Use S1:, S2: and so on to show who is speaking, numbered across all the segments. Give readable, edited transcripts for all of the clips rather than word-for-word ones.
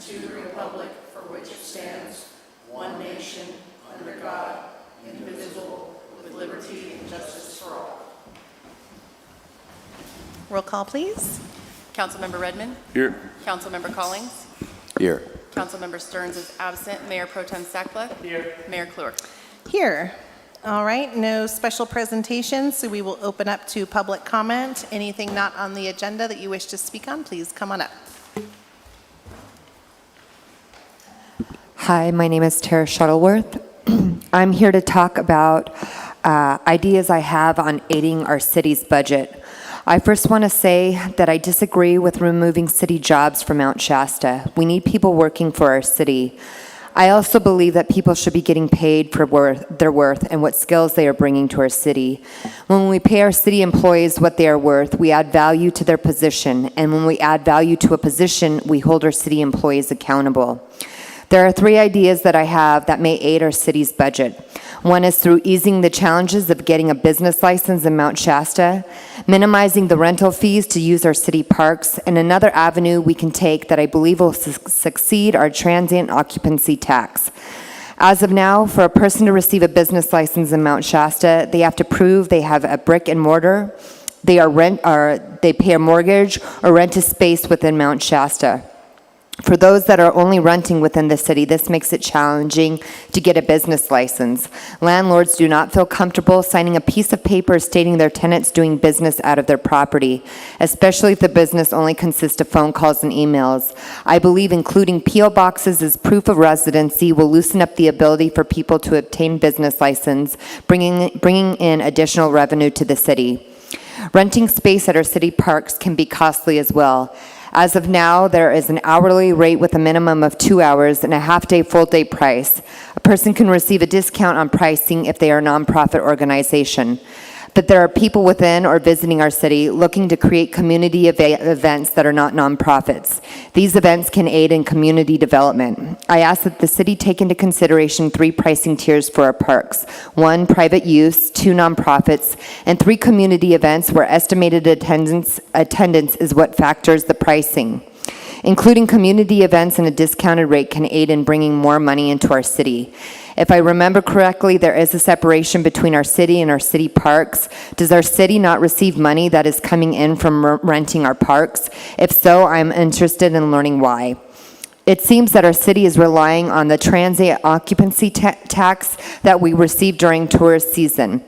S1: to the republic for which it stands, one nation, under God, indivisible, with liberty and justice for all.
S2: Roll call, please.
S3: Councilmember Redmond.
S4: Here.
S3: Councilmember Collins.
S4: Here.
S3: Councilmember Stearns is absent. Mayor Pro Tem Sackler. Here. Mayor Klurk.
S2: Here. All right, no special presentations, so we will open up to public comment. Anything not on the agenda that you wish to speak on, please come on up.
S5: Hi, my name is Tara Shuttleworth. I'm here to talk about ideas I have on aiding our city's budget. I first want to say that I disagree with removing city jobs from Mount Shasta. We need people working for our city. I also believe that people should be getting paid for their worth and what skills they are bringing to our city. When we pay our city employees what they are worth, we add value to their position, and when we add value to a position, we hold our city employees accountable. There are 3 ideas that I have that may aid our city's budget. One is through easing the challenges of getting a business license in Mount Shasta, minimizing the rental fees to use our city parks, and another avenue we can take that I believe will succeed our transient occupancy tax. As of now, for a person to receive a business license in Mount Shasta, they have to prove they have a brick and mortar, they pay a mortgage, or rent a space within Mount Shasta. For those that are only renting within the city, this makes it challenging to get a business license. Landlords do not feel comfortable signing a piece of paper stating their tenant's doing business out of their property, especially if the business only consists of phone calls and emails. I believe including P.O. boxes as proof of residency will loosen up the ability for people to obtain business license, bringing in additional revenue to the city. Renting space at our city parks can be costly as well. As of now, there is an hourly rate with a minimum of 2 hours and a half-day, full-day price. A person can receive a discount on pricing if they are a nonprofit organization. But there are people within or visiting our city looking to create community events that are not nonprofits. These events can aid in community development. I ask that the city take into consideration 3 pricing tiers for our parks: 1, private use; 2, nonprofits; and 3, community events where estimated attendance is what factors the pricing. Including community events and a discounted rate can aid in bringing more money into our city. If I remember correctly, there is a separation between our city and our city parks. Does our city not receive money that is coming in from renting our parks? If so, I'm interested in learning why. It seems that our city is relying on the transient occupancy tax that we receive during tourist season.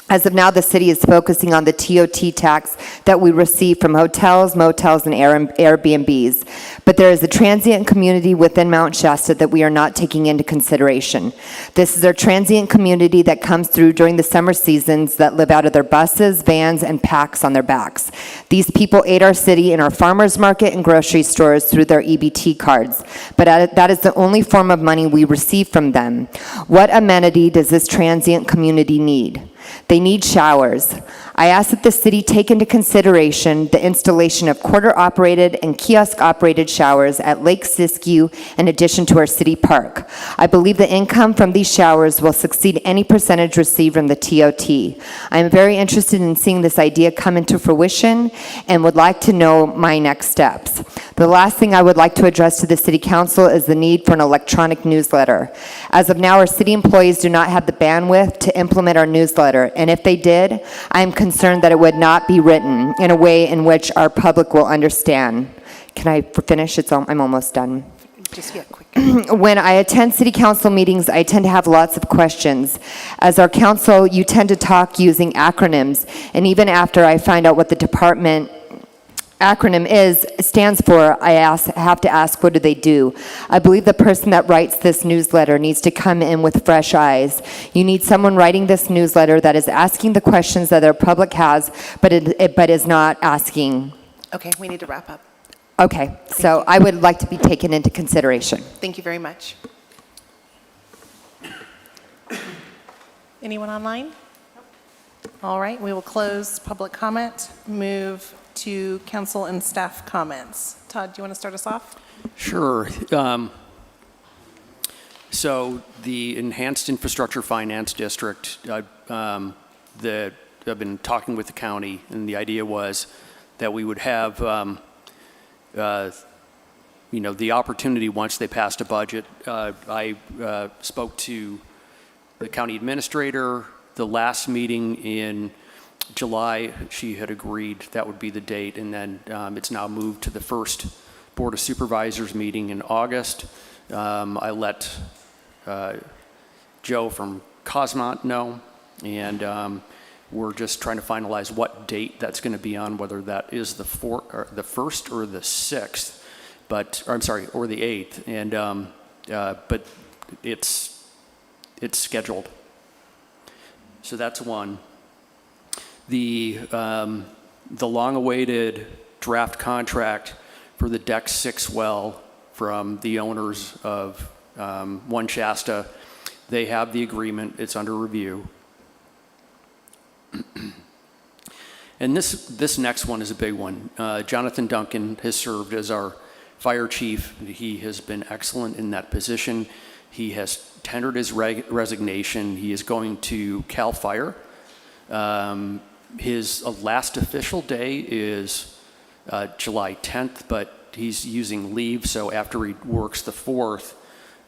S5: As of now, the city is focusing on the TOT tax that we receive from hotels, motels, and Airbnbs. But there is a transient community within Mount Shasta that we are not taking into consideration. This is our transient community that comes through during the summer seasons that live out of their buses, vans, and packs on their backs. These people aid our city in our farmers market and grocery stores through their EBT cards. But that is the only form of money we receive from them. What amenity does this transient community need? They need showers. I ask that the city take into consideration the installation of quarter-operated and kiosk-operated showers at Lake Siskiyou in addition to our city park. I believe the income from these showers will succeed any percentage received from the TOT. I am very interested in seeing this idea come into fruition and would like to know my next steps. The last thing I would like to address to the City Council is the need for an electronic newsletter. As of now, our city employees do not have the bandwidth to implement our newsletter, and if they did, I am concerned that it would not be written in a way in which our public will understand. Can I finish? I'm almost done.
S2: Just get quick.
S5: When I attend city council meetings, I tend to have lots of questions. As our council, you tend to talk using acronyms, and even after I find out what the department acronym stands for, I have to ask, what do they do? I believe the person that writes this newsletter needs to come in with fresh eyes. You need someone writing this newsletter that is asking the questions that our public has, but is not asking.
S2: Okay, we need to wrap up.
S5: Okay, so I would like to be taken into consideration.
S2: Thank you very much. Anyone online? All right, we will close public comment, move to council and staff comments. Todd, do you want to start us off?
S6: Sure. So the Enhanced Infrastructure Finance District, I've been talking with the county, and the idea was that we would have the opportunity once they passed a budget. I spoke to the county administrator. The last meeting in July, she had agreed that would be the date, and then it's now moved to the first Board of Supervisors meeting in August. I let Joe from Cosmont know, and we're just trying to finalize what date that's going to be on, whether that is the 1st or the 6th, or the 8th, and but it's scheduled. So that's one. The long-awaited draft contract for the Deck 6 well from the owners of 1 Shasta, they have the agreement. It's under review. And this next one is a big one. Jonathan Duncan has served as our fire chief. He has been excellent in that position. He has tendered his resignation. He is going to CAL FIRE. His last official day is July 10th, but he's using leave, so after he works the 4th,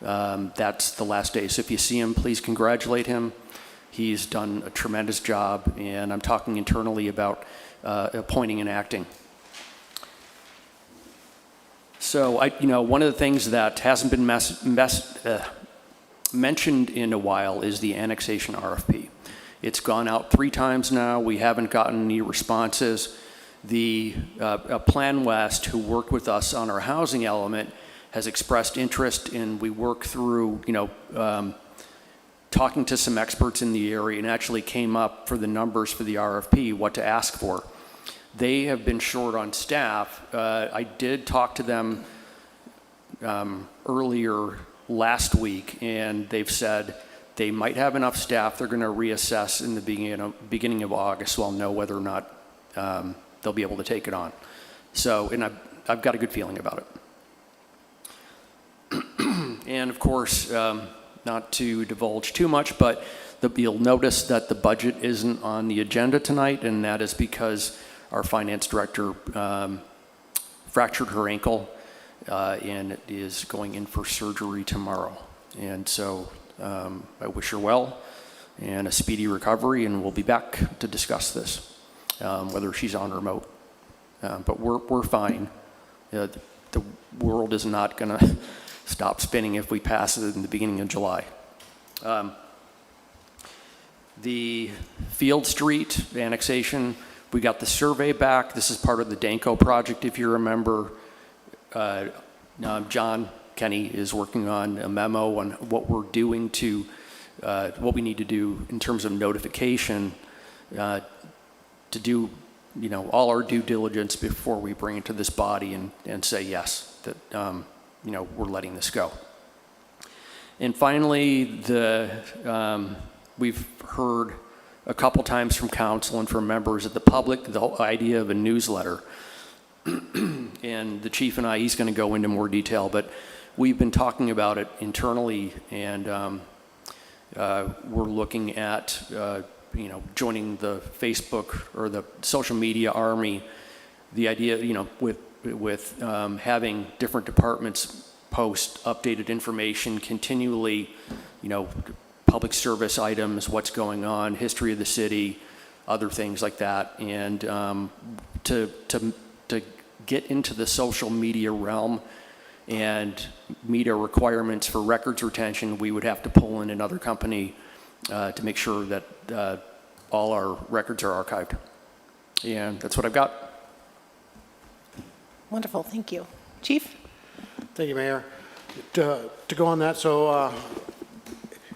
S6: that's the last day. So if you see him, please congratulate him. He's done a tremendous job, and I'm talking internally about appointing and acting. So one of the things that hasn't been mentioned in a while is the annexation RFP. It's gone out 3 times now. We haven't gotten any responses. The Plan West, who worked with us on our housing element, has expressed interest, and we work through, talking to some experts in the area, and actually came up for the numbers for the RFP, what to ask for. They have been short on staff. I did talk to them earlier last week, and they've said they might have enough staff. They're going to reassess in the beginning of August, so I'll know whether or not they'll be able to take it on. So, and I've got a good feeling about it. And of course, not to divulge too much, but you'll notice that the budget isn't on the agenda tonight, and that is because our finance director fractured her ankle and is going in for surgery tomorrow. And so I wish her well and a speedy recovery, and we'll be back to discuss this, whether she's on remote. But we're fine. The world is not going to stop spinning if we pass it in the beginning of July. The Field Street annexation, we got the survey back. This is part of the Danco project, if you remember. John Kenny is working on a memo on what we're doing to, what we need to do in terms of notification to do, all our due diligence before we bring it to this body and say yes, that, we're letting this go. And finally, we've heard a couple times from council and from members of the public the whole idea of a newsletter. And the chief and he's going to go into more detail, but we've been talking about it internally, and we're looking at joining the Facebook or the social media army. The idea, with having different departments post updated information continually, public service items, what's going on, history of the city, other things like that, and to get into the social media realm and meet our requirements for records retention, we would have to pull in another company to make sure that all our records are archived. And that's what I've got.
S2: Wonderful, thank you. Chief?
S4: Thank you, Mayor. To go on that, so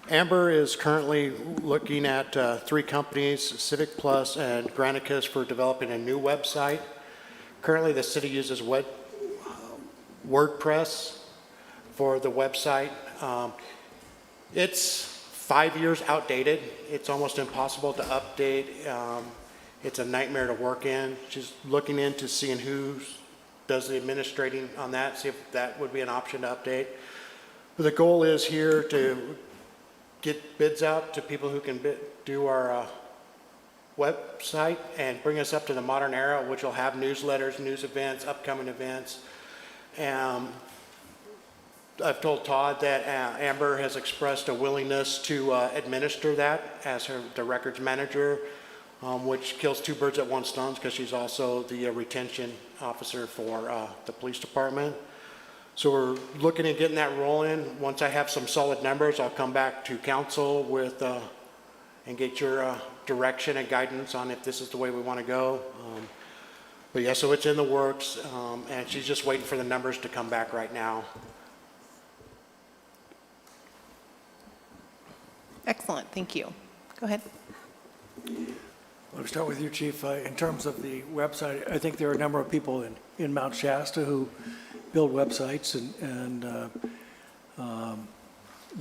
S4: Amber is currently looking at 3 companies, Civic Plus and Granicus, for developing a new website. Currently, the city uses WordPress for the website. It's 5 years outdated. It's almost impossible to update. It's a nightmare to work in. Just looking into seeing who does the administrating on that, see if that would be an option to update. But the goal is here to get bids out to people who can do our website and bring us up to the modern era, which will have newsletters, news events, upcoming events. I've told Todd that Amber has expressed a willingness to administer that as the records manager, which kills two birds at one stone because she's also the retention officer for the police department. So we're looking at getting that rolling. Once I have some solid numbers, I'll come back to council with and get your direction and guidance on if this is the way we want to go. But yeah, so it's in the works, and she's just waiting for the numbers to come back right now.
S2: Excellent, thank you. Go ahead.
S7: Let me start with you, Chief. In terms of the website, I think there are a number of people in Mount Shasta who build websites, and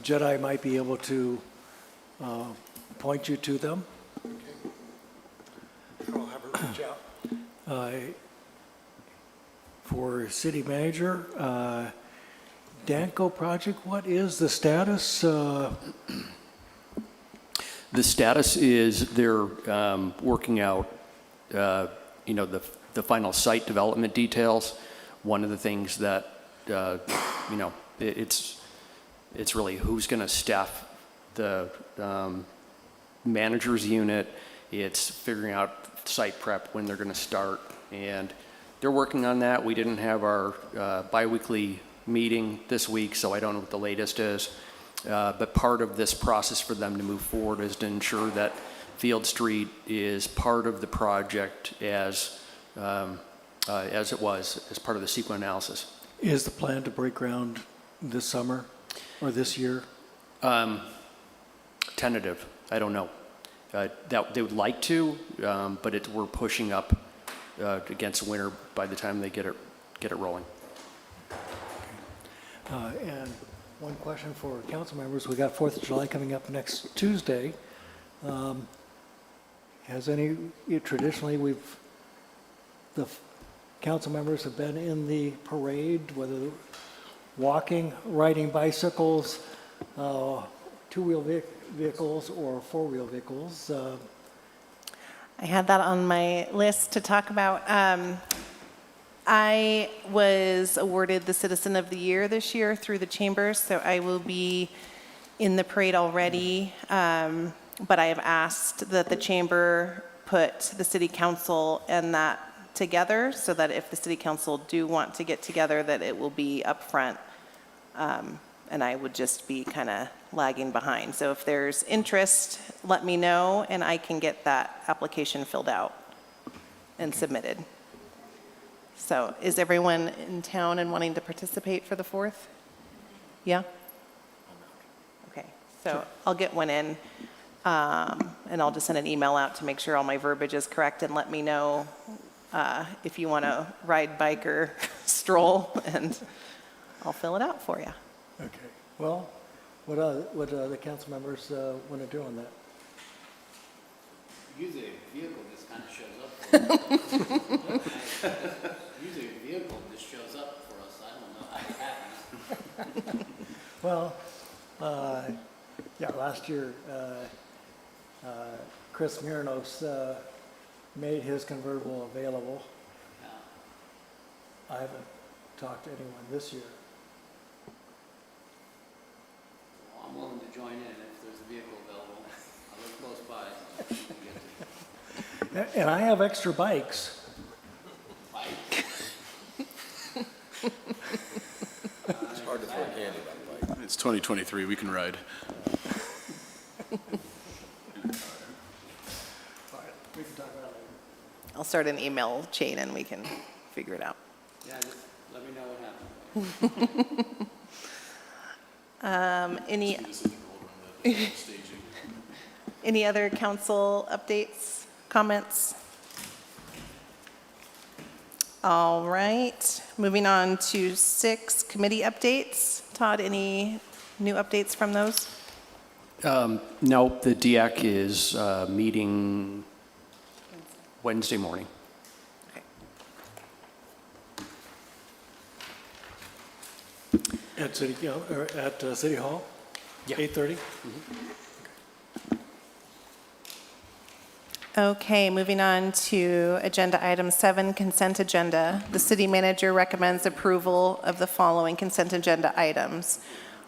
S7: Jedi might be able to point you to them.
S4: I'll have her reach out.
S7: For city manager, Danco project, what is the status?
S6: The status is they're working out, the final site development details. One of the things that, it's really who's going to staff the manager's unit. It's figuring out site prep, when they're going to start, and they're working on that. We didn't have our biweekly meeting this week, so I don't know what the latest is. But part of this process for them to move forward is to ensure that Field Street is part of the project as it was, as part of the CEQA analysis.
S7: Is the plan to break ground this summer or this year?
S6: Tentative, I don't know. That they would like to, but we're pushing up against winter by the time they get it rolling.
S7: And one question for council members. We got 4th of July coming up next Tuesday. Traditionally, the council members have been in the parade, whether walking, riding bicycles, two-wheel vehicles or four-wheel vehicles.
S2: I had that on my list to talk about. I was awarded the Citizen of the Year this year through the Chambers, so I will be in the parade already. But I have asked that the Chamber put the City Council and that together so that if the City Council do want to get together, that it will be up front. And I would just be kind of lagging behind. So if there's interest, let me know, and I can get that application filled out and submitted. So is everyone in town and wanting to participate for the 4th? Yeah? Okay, so I'll get one in, and I'll just send an email out to make sure all my verbiage is correct, and let me know if you want to ride, bike, or stroll, and I'll fill it out for you.
S7: Okay. Well, what the council members want to do on that?
S8: Usually a vehicle just kind of shows up for us. Usually a vehicle just shows up for us. I don't know how it happens.
S7: Well, last year, Chris Miranos made his convertible available.
S8: Yeah.
S7: I haven't talked to anyone this year.
S8: Well, I'm willing to join in if there's a vehicle available. I live close by. So I can get to
S7: And I have extra bikes.
S8: bike.
S9: It's hard to throw candy on a bike.
S10: It's 2023, we can ride.
S7: All right, we can talk about it later.
S2: I'll start an email chain and we can figure it out.
S8: Yeah, just let me know what happens.
S2: Any other council updates, comments? All right, moving on to 6 committee updates. Todd, any new updates from those?
S6: No, the DIAC is meeting Wednesday morning.
S2: Okay.
S7: At City Hall?
S6: Yeah.
S7: 8:30?
S2: Okay, moving on to agenda item 7, consent agenda. The city manager recommends approval of the following consent agenda items.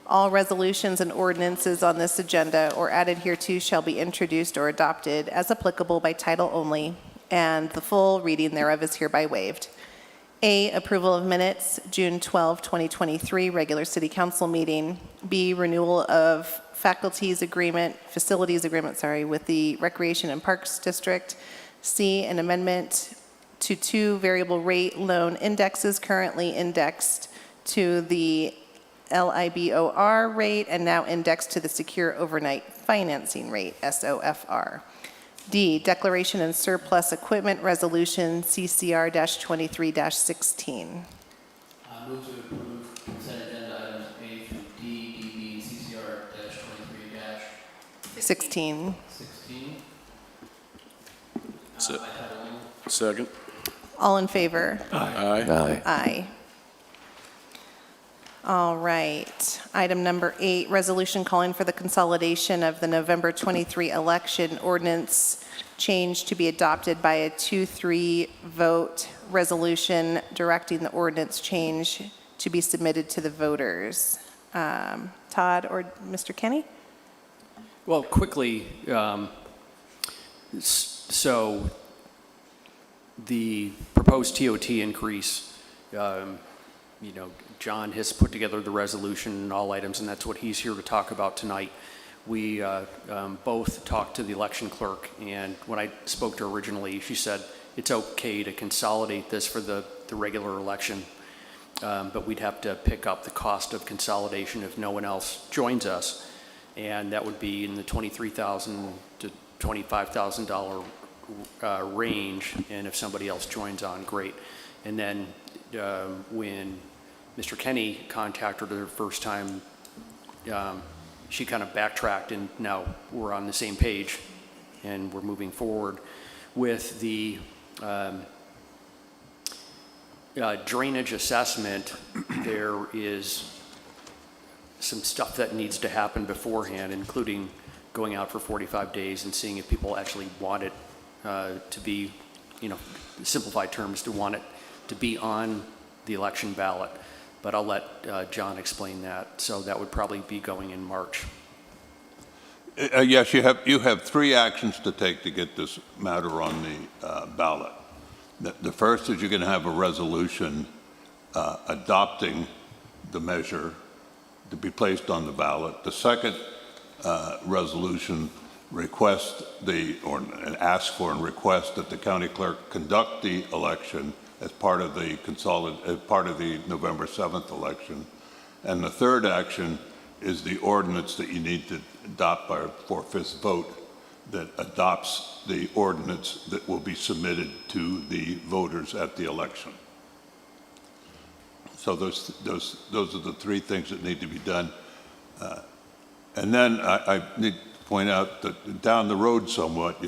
S2: All resolutions and ordinances on this agenda or added hereto shall be introduced or adopted as applicable by title only, and the full reading thereof is hereby waived. A, approval of minutes, June 12, 2023, regular city council meeting. B, renewal of facilities agreement, with the Recreation and Parks District. C, an amendment to 2 variable rate loan indexes currently indexed to the LIBOR rate and now indexed to the Secure Overnight Financing Rate, SOFR. D, declaration and surplus equipment resolution, CCR-23-16.
S8: Move to approve consent agenda items A through D, DB, and CCR-23-16.
S2: 16.
S9: Se-
S8: By title only.
S9: Second.
S2: All in favor?
S9: Aye.
S2: Aye. All right. Item number 8, resolution calling for the consolidation of the November 23 election ordinance change to be adopted by a 2-3 vote resolution directing the ordinance change to be submitted to the voters. Todd or Mr. Kenny?
S6: Well, quickly, so the proposed TOT increase, John has put together the resolution and all items, and that's what he's here to talk about tonight. We both talked to the election clerk, and when I spoke to her originally, she said it's okay to consolidate this for the regular election, but we'd have to pick up the cost of consolidation if no one else joins us, and that would be in the $23,000 to $25,000 range, and if somebody else joins on, great. And then when Mr. Kenny contacted her the first time, she kind of backtracked, and now we're on the same page, and we're moving forward with the drainage assessment. There is some stuff that needs to happen beforehand, including going out for 45 days and seeing if people actually want it to be, simplified terms, to want it to be on the election ballot. But I'll let John explain that. So that would probably be going in March.
S10: Yes, you have 3 actions to take to get this matter on the ballot. The first is you're going to have a resolution adopting the measure to be placed on the ballot. The second resolution ask for and request that the county clerk conduct the election as part of the November 7th election. And the third action is the ordinance that you need to adopt by a 4/5 vote that adopts the ordinance that will be submitted to the voters at the election. So those are the 3 things that need to be done. And then I need to point out that down the road somewhat,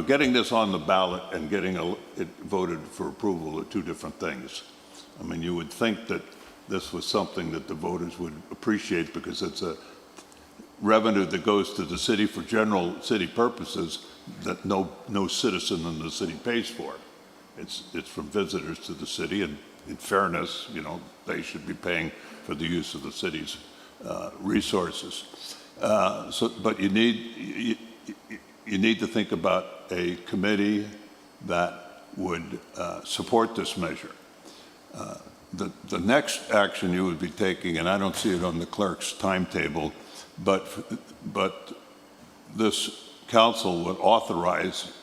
S10: getting this on the ballot and getting it voted for approval are 2 different things. I mean, you would think that this was something that the voters would appreciate because it's a revenue that goes to the city for general city purposes that no citizen in the city pays for. It's from visitors to the city, and in fairness, they should be paying for the use of the city's resources. But you need to think about a committee that would support this measure. The next action you would be taking, and I don't see it on the clerk's timetable, but this council would authorize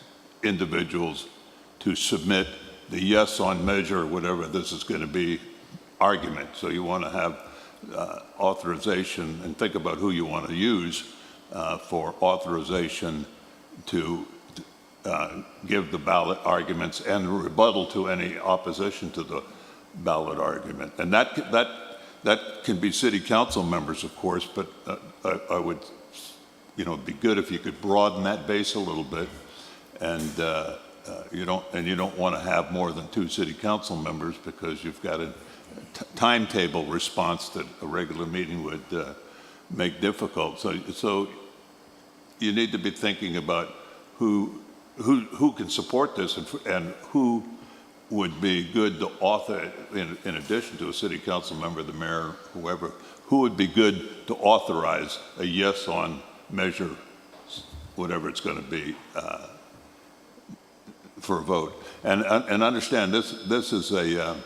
S10: individuals to submit the yes on measure, whatever this is going to be, argument. So you want to have authorization, and think about who you want to use for authorization to give the ballot arguments and rebuttal to any opposition to the ballot argument. And that can be city council members, of course, but I would, be good if you could broaden that base a little bit, and you don't want to have more than 2 city council members because you've got a timetable response that a regular meeting would make difficult. So you need to be thinking about who who can support this and who would be good to author, in addition to a city council member, the mayor, whoever, who would be good to authorize a yes on measure, whatever it's going to be, for a vote. And understand, this is a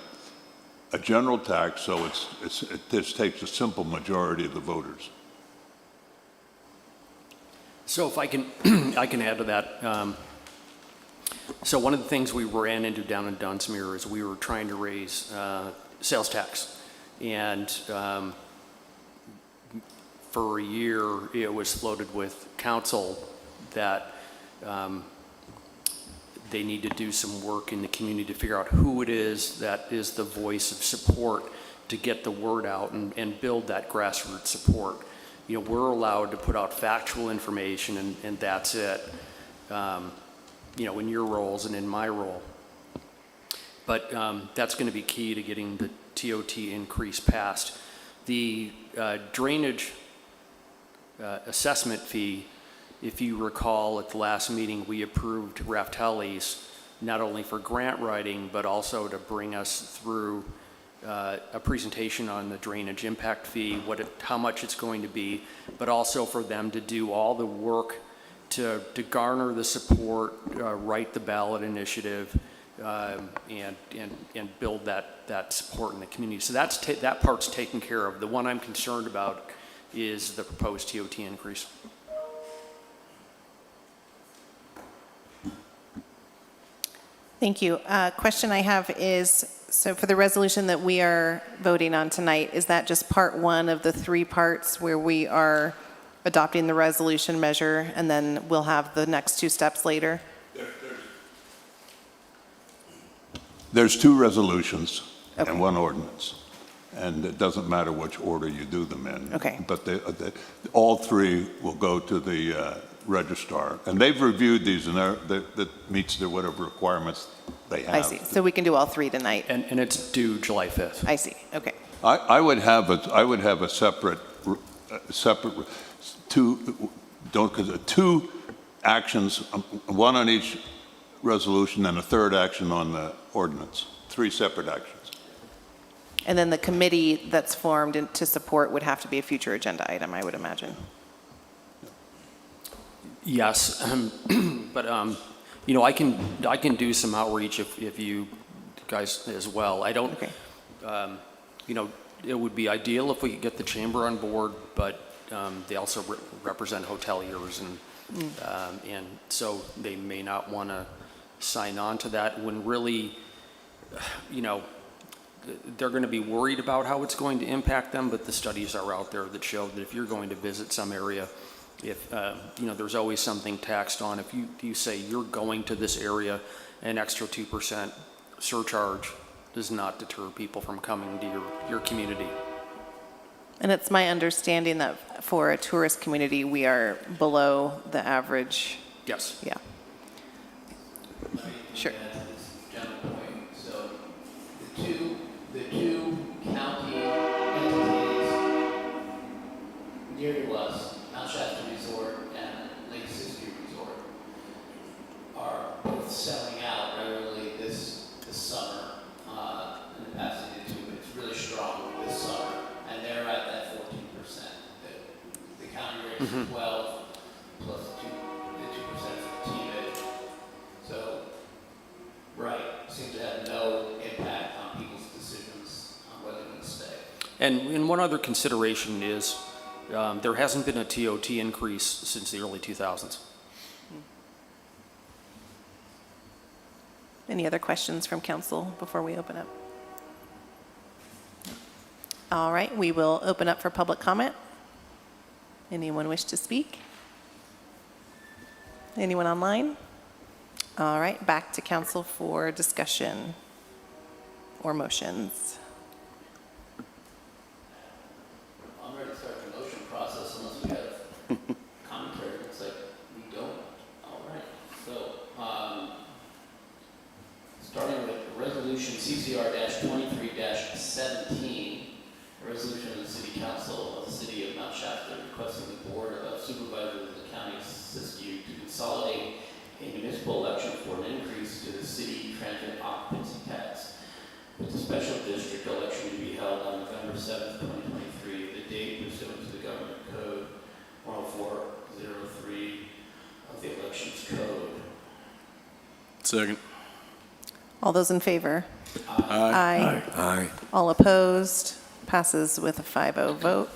S10: general tax, so it just takes a simple majority of the voters.
S6: So if I can, I can add to that. So one of the things we ran into down in Dunsmuir is we were trying to raise sales tax. And for a year, it was floated with council that they need to do some work in the community to figure out who it is that is the voice of support to get the word out and build that grassroots support. You know, we're allowed to put out factual information and that's it, you know, in your roles and in my role. But that's going to be key to getting the TOT increase passed. The drainage assessment fee, if you recall at the last meeting, we approved Raftelli's not only for grant writing, but also to bring us through a presentation on the drainage impact fee, how much it's going to be, but also for them to do all the work to garner the support, write the ballot initiative, and build that support in the community. So that part's taken care of. The one I'm concerned about is the proposed TOT increase.
S2: Thank you. Question I have is, so for the resolution that we are voting on tonight, is that just part one of the three parts where we are adopting the resolution measure and then we'll have the next two steps later?
S10: There's two resolutions
S2: Okay.
S10: and one ordinance. And it doesn't matter which order you do them in.
S2: Okay.
S10: But all three will go to the registrar. And they've reviewed these and that meets their whatever requirements they have.
S2: I see. So we can do all three tonight?
S6: And it's due July 5th.
S2: I see. Okay.
S10: I would have a separate two actions, one on each resolution and a third action on the ordinance. Three separate actions.
S2: And then the committee that's formed to support would have to be a future agenda item, I would imagine.
S6: Yes, but you know, I can do some outreach if you guys as well. I don't,
S2: Okay.
S6: you know, it would be ideal if we could get the chamber on board, but they also represent hoteliers and so they may not want to sign on to that when really, you know, they're going to be worried about how it's going to impact them, but the studies are out there that show that if you're going to visit some area, if, you know, there's always something taxed on. If you say you're going to this area, an extra 2% surcharge does not deter people from coming to your community.
S2: And it's my understanding that for a tourist community, we are below the average.
S6: Yes.
S2: Yeah. Sure.
S8: General point. So the two county entities near to us, Mount Shasta Resort and Lake Siskiyou Resort, are both selling out regularly this summer. In the past they did too, but it's really strong this summer, and they're at that 14%. The county rate is 12 plus the 2% for TVID. So, right, seems to have no impact on people's decisions on whether they're going to stay.
S6: And one other consideration is there hasn't been a TOT increase since the early 2000s.
S2: Any other questions from council before we open up? All right, we will open up for public comment. Anyone wish to speak? Anyone online? All right, back to council for discussion or motions.
S8: I'm ready to start the motion process unless we have commentary. Looks like we don't. All right. So, starting with resolution CCR-23-17, a resolution of the City Council of the City of Mount Shasta requesting the Board of Supervisors of the County of Siskiyou to consolidate a municipal transient occupancy tax, with the special district election to be held on November 7th, 2023, the date pursuant to the government code 10403 of the elections code.
S9: Second.
S2: All those in favor?
S9: Aye.
S2: Aye.
S9: Aye.
S2: All opposed? Passes with a 5-0 vote.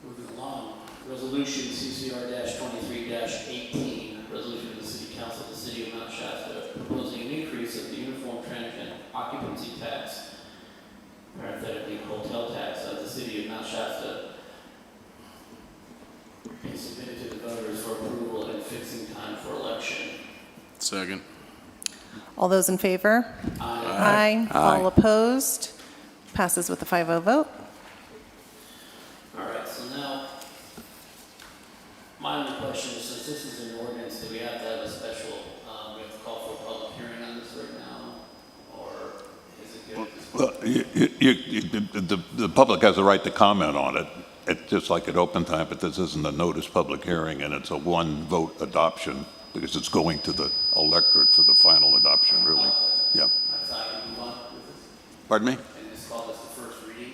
S8: Moving along, resolution CCR-23-18, resolution of the City Council of the City of Mount Shasta proposing an increase of the uniform transient occupancy tax, parenthetically hotel tax of the City of Mount Shasta, be submitted to the voters for approval and fixing time for election.
S9: Second.
S2: All those in favor?
S8: Aye.
S2: Aye. All opposed? Passes with a 5-0 vote.
S8: All right, so now, my only question is, since this is an ordinance, do we have to have a special, we have to call for a public hearing on this right now? Or is it good at this point?
S10: The public has a right to comment on it. It's just like at open time, but this isn't a notice public hearing, and it's a one-vote adoption because it's going to the electorate for the final adoption, really. Yeah.
S8: That's how you move on with this?
S10: Pardon me?
S8: And just call this the first reading?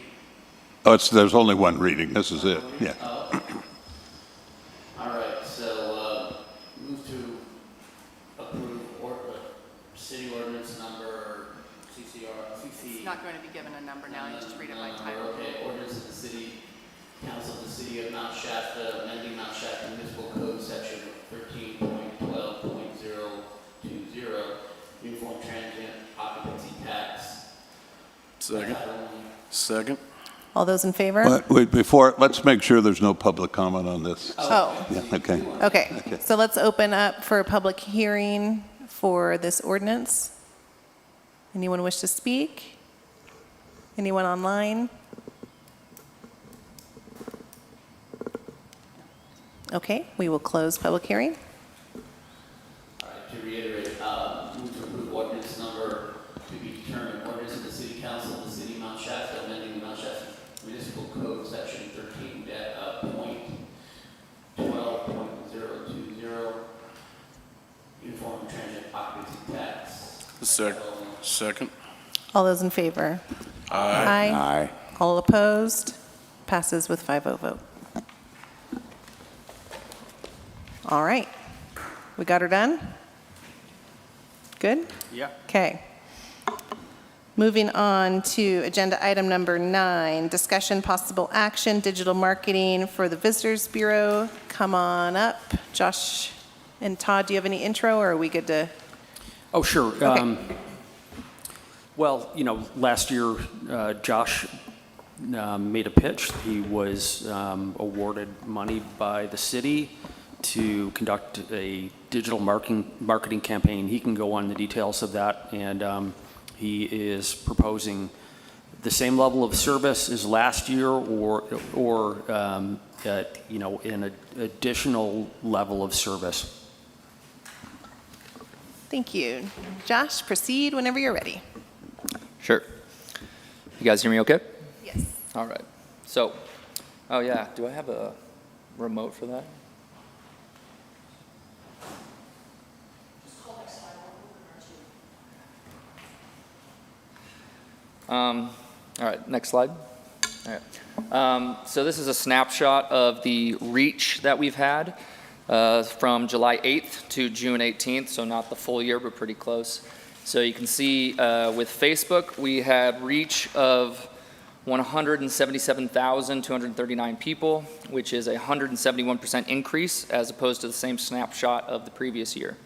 S10: Oh, there's only one reading. This is it. Yeah.
S8: Oh, okay. All right, so, move to approve city ordinance number
S3: It's not going to be given a number now, you just read it by title.
S8: Okay, ordinance of the City Council of the City of Mount Shasta, amending Mount Shasta Municipal Code Section 13.12.020, uniform transient occupancy tax.
S9: Second.
S8: Title only.
S9: Second.
S2: All those in favor?
S10: But wait, let's make sure there's no public comment on this.
S2: Oh,
S10: Yeah, okay.
S2: okay. So let's open up for a public hearing for this ordinance. Anyone wish to speak? Anyone online? Okay, we will close public hearing.
S8: All right, to reiterate, move to approve ordinance number to be determined, ordinance of the City Council of the City of Mount Shasta, amending the Mount Shasta Municipal Code, Section 13.12.020, uniform transient occupancy tax.
S9: Second.
S2: All those in favor? Aye.
S9: Aye.
S2: All opposed? Passes with 5-0 vote. All right. We got her done? Good?
S6: Yeah.
S2: Okay. Moving on to agenda item number 9, discussion possible action, digital marketing for the Visitors Bureau. Come on up. Josh and Todd, do you have any intro or are we good to?
S6: Oh, sure.
S2: Okay.
S6: Well, last year, Josh made a pitch. He was awarded money by the city to conduct a digital marketing campaign. He can go on the details of that, and he is proposing the same level of service as last year, or an additional level of service.
S2: Thank you. Josh, proceed whenever you're ready.
S11: Sure. You guys hear me okay?
S2: Yes.
S11: All right. So, oh yeah, do I have a remote for that? All right, next slide. All right. So this is a snapshot of the reach that we've had from July 8th to June 18th, so not the full year, but pretty close. So you can see with Facebook, we had reach of 177,239 people, which is a 171% increase as opposed to the same snapshot of the previous year.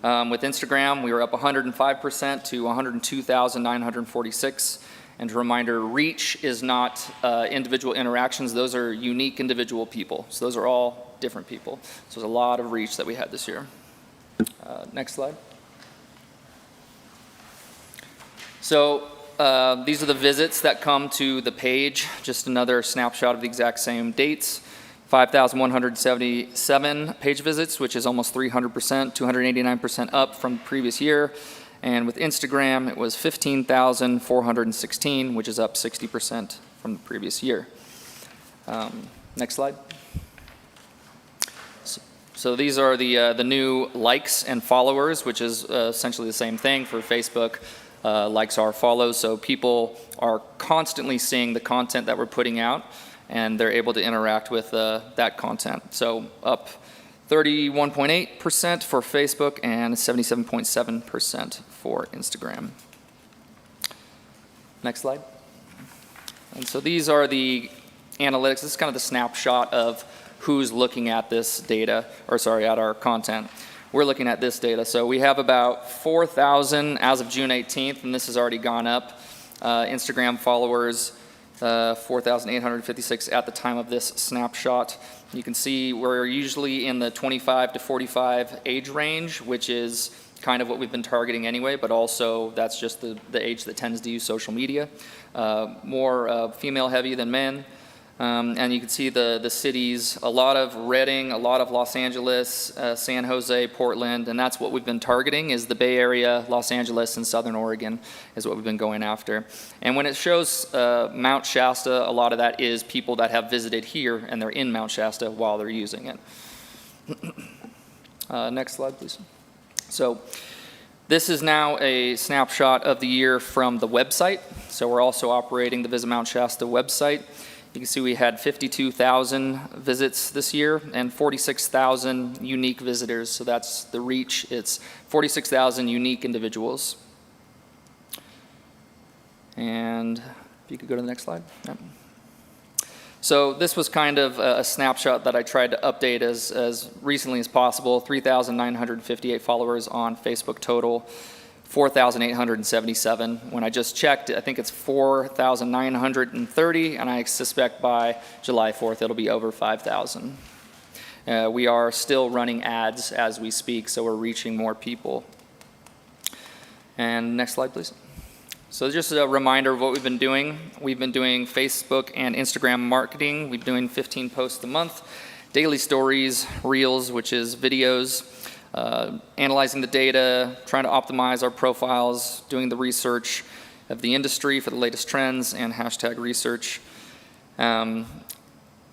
S11: With Instagram, we were up 105% to 102,946. And a reminder, reach is not individual interactions. Those are unique individual people. So those are all different people. So there's a lot of reach that we had this year. Next slide. So these are the visits that come to the page. Just another snapshot of the exact same dates. 5,177 page visits, which is almost 300%, 289% up from the previous year. And with Instagram, it was 15,416, which is up 60% from the previous year. Next slide. So these are the new likes and followers, which is essentially the same thing for Facebook. Likes are follows, so people are constantly seeing the content that we're putting out, and they're able to interact with that content. So up 31.8% for Facebook and 77.7% for Instagram. Next slide. And so these are the analytics. This is kind of the snapshot of who's looking at this data, or sorry, at our content. We're looking at this data. So we have about 4,000 as of June 18th, and this has already gone up. Instagram followers, 4,856 at the time of this snapshot. You can see we're usually in the 25 to 45 age range, which is kind of what we've been targeting anyway, but also that's just the age that tends to use social media. More female heavy than men. And you can see the cities, a lot of Redding, a lot of Los Angeles, San Jose, Portland, and that's what we've been targeting is the Bay Area, Los Angeles, and Southern Oregon is what we've been going after. And when it shows Mount Shasta, a lot of that is people that have visited here and they're in Mount Shasta while they're using it. Next slide, please. So this is now a snapshot of the year from the website. So we're also operating the Visit Mount Shasta website. You can see we had 52,000 visits this year and 46,000 unique visitors. So that's the reach. It's 46,000 unique individuals. And if you could go to the next slide. Yep. So this was kind of a snapshot that I tried to update as recently as possible. 3,958 followers on Facebook total. 4,877. When I just checked, I think it's 4,930, and I suspect by July 4th it'll be over 5,000. We are still running ads as we speak, so we're reaching more people. And next slide, please. So just a reminder of what we've been doing. We've been doing Facebook and Instagram marketing. We've been doing 15 posts a month, daily stories, reels, which is videos, analyzing the data, trying to optimize our profiles, doing the research of the industry for the latest trends and hashtag research.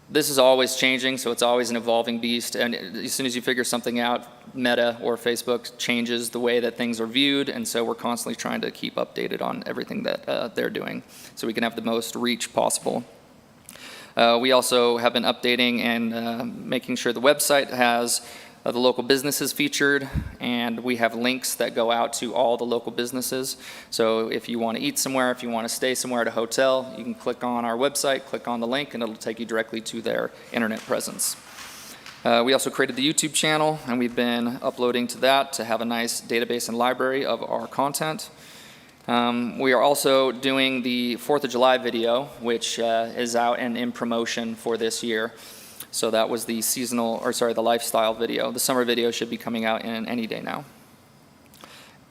S11: This is always changing, so it's always an evolving beast. And as soon as you figure something out, Meta or Facebook changes the way that things are viewed, and so we're constantly trying to keep updated on everything that they're doing so we can have the most reach possible. We also have been updating and making sure the website has the local businesses featured, and we have links that go out to all the local businesses. So if you want to eat somewhere, if you want to stay somewhere at a hotel, you can click on our website, click on the link, and it'll take you directly to their internet presence. We also created the YouTube channel, and we've been uploading to that to have a nice database and library of our content. We are also doing the 4th of July video, which is out and in promotion for this year. So that was the the lifestyle video. The summer video should be coming out in any day now.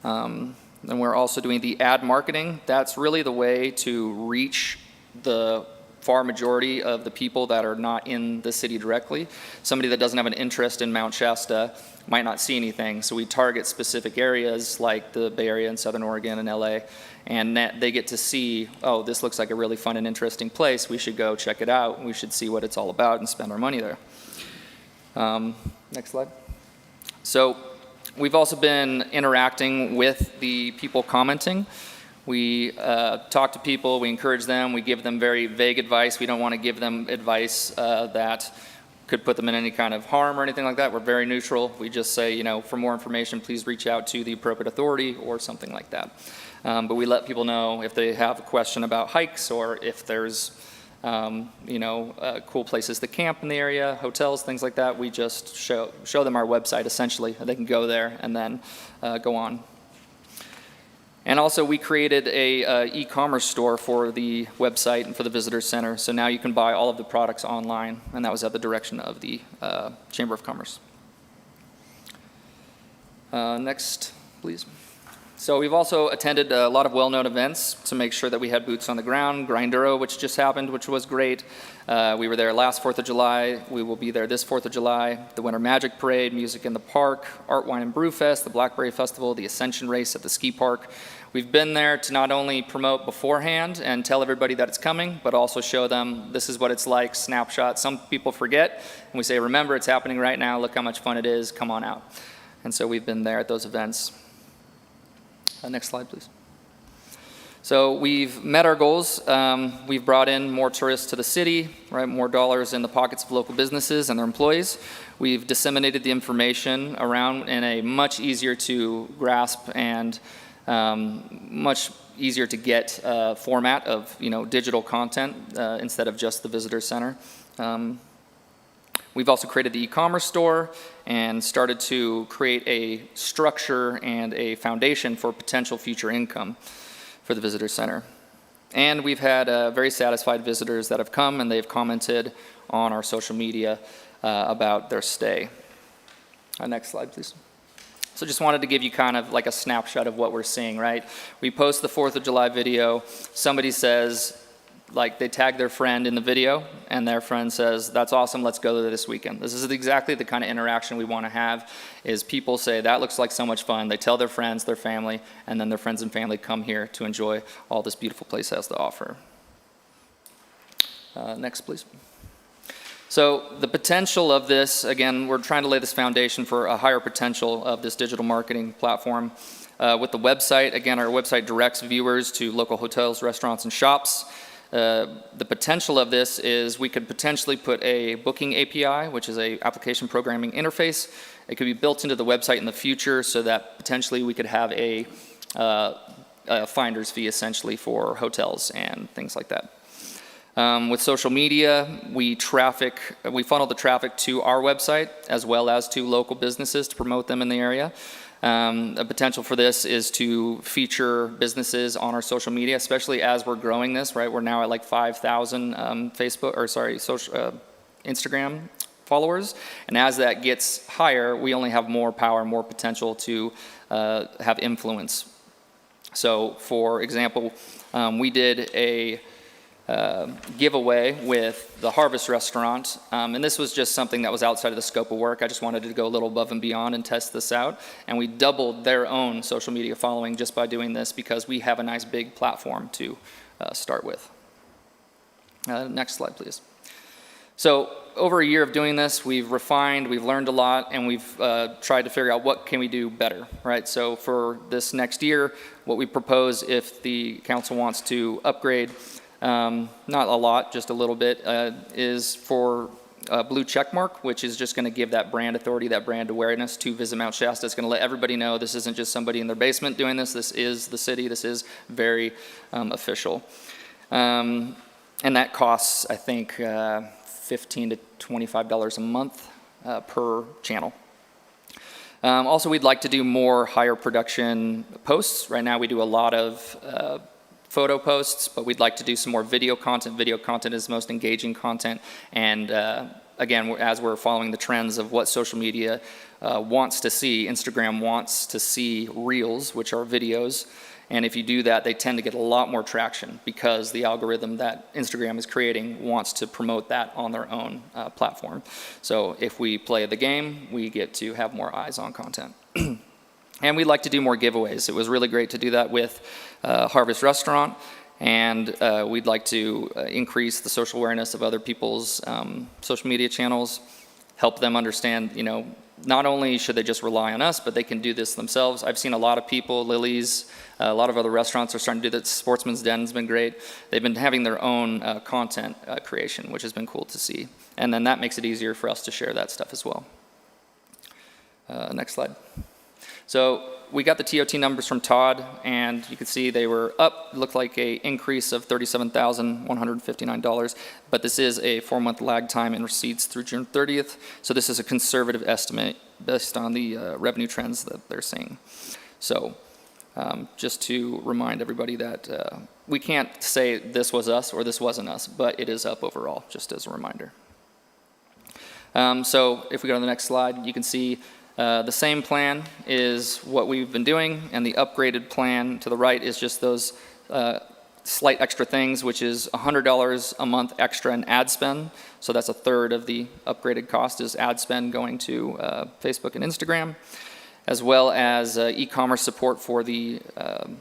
S11: And we're also doing the ad marketing. That's really the way to reach the far majority of the people that are not in the city directly. Somebody that doesn't have an interest in Mount Shasta might not see anything. So we target specific areas like the Bay Area and Southern Oregon and LA, and they get to see, oh, this looks like a really fun and interesting place. We should go check it out. We should see what it's all about and spend our money there. Next slide. So we've also been interacting with the people commenting. We talk to people, we encourage them, we give them very vague advice. We don't want to give them advice that could put them in any kind of harm or anything like that. We're very neutral. We just say, for more information, please reach out to the appropriate authority or something like that. But we let people know if they have a question about hikes or if there's, cool places to camp in the area, hotels, things like that. We just show them our website essentially. They can go there and then go on. And also we created a e-commerce store for the website and for the visitor center. So now you can buy all of the products online, and that was at the direction of the Chamber of Commerce. Next, please. So we've also attended a lot of well-known events to make sure that we had boots on the ground. Grinduro, which just happened, which was great. We were there last 4th of July. We will be there this 4th of July. The Winter Magic Parade, Music in the Park, Art, Wine, and Brew Fest, the Blackberry Festival, the Ascension Race at the ski park. We've been there to not only promote beforehand and tell everybody that it's coming, but also show them this is what it's like, snapshot. Some people forget, and we say, remember, it's happening right now. Look how much fun it is. Come on out. And so we've been there at those events. Next slide, please. So we've met our goals. We've brought in more tourists to the city, right? More dollars in the pockets of local businesses and their employees. We've disseminated the information around in a much easier to grasp and much easier to get format of digital content instead of just the visitor center. We've also created the e-commerce store and started to create a structure and a foundation for potential future income for the visitor center. And we've had very satisfied visitors that have come and they've commented on our social media about their stay. Next slide, please. So just wanted to give you kind of like a snapshot of what we're seeing, right? We post the 4th of July video. Somebody says, like they tag their friend in the video and their friend says, that's awesome, let's go there this weekend. This is exactly the kind of interaction we want to have, is people say, that looks like so much fun. They tell their friends, their family, and then their friends and family come here to enjoy all this beautiful place has to offer. Next, please. So the potential of this, again, we're trying to lay this foundation for a higher potential of this digital marketing platform. With the website, again, our website directs viewers to local hotels, restaurants, and shops. The potential of this is we could potentially put a booking API, which is a application programming interface. It could be built into the website in the future so that potentially we could have a finder's fee essentially for hotels and things like that. With social media, we funnel the traffic to our website as well as to local businesses to promote them in the area. A potential for this is to feature businesses on our social media, especially as we're growing this, right? We're now at like 5,000 Instagram followers. And as that gets higher, we only have more power, more potential to have influence. So for example, we did a giveaway with the Harvest Restaurant, and this was just something that was outside of the scope of work. I just wanted to go a little above and beyond and test this out, and we doubled their own social media following just by doing this because we have a nice big platform to start with. Next slide, please. So over a year of doing this, we've refined, we've learned a lot, and we've tried to figure out what can we do better, right? So for this next year, what we propose, if the council wants to upgrade, not a lot, just a little bit, is for a blue check mark, which is just going to give that brand authority, that brand awareness to Visit Mount Shasta. It's going to let everybody know this isn't just somebody in their basement doing this. This is the city. This is very official. And that costs, I think, $15 to $25 a month per channel. Also, we'd like to do more higher production posts. Right now, we do a lot of photo posts, but we'd like to do some more video content. Video content is the most engaging content. And again, as we're following the trends of what social media wants to see, Instagram wants to see reels, which are videos. And if you do that, they tend to get a lot more traction because the algorithm that Instagram is creating wants to promote that on their own platform. So if we play the game, we get to have more eyes on content. And we'd like to do more giveaways. It was really great to do that with Harvest Restaurant. And we'd like to increase the social awareness of other people's social media channels, help them understand, not only should they just rely on us, but they can do this themselves. I've seen a lot of people, Lily's, a lot of other restaurants are starting to do that. Sportsman's Den's been great. They've been having their own content creation, which has been cool to see. And then that makes it easier for us to share that stuff as well. Next slide. So we got the TOT numbers from Todd, and you can see they were up. It looked like an increase of $37,159, but this is a 4-month lag time in receipts through June 30th, so this is a conservative estimate based on the revenue trends that they're seeing. So just to remind everybody that we can't say this was us or this wasn't us, but it is up overall, just as a reminder. So if we go to the next slide, you can see The same plan is what we've been doing, and the upgraded plan to the right is just those slight extra things, which is $100 a month extra in ad spend. So that's a third of the upgraded cost is ad spend going to Facebook and Instagram, as well as e-commerce support for the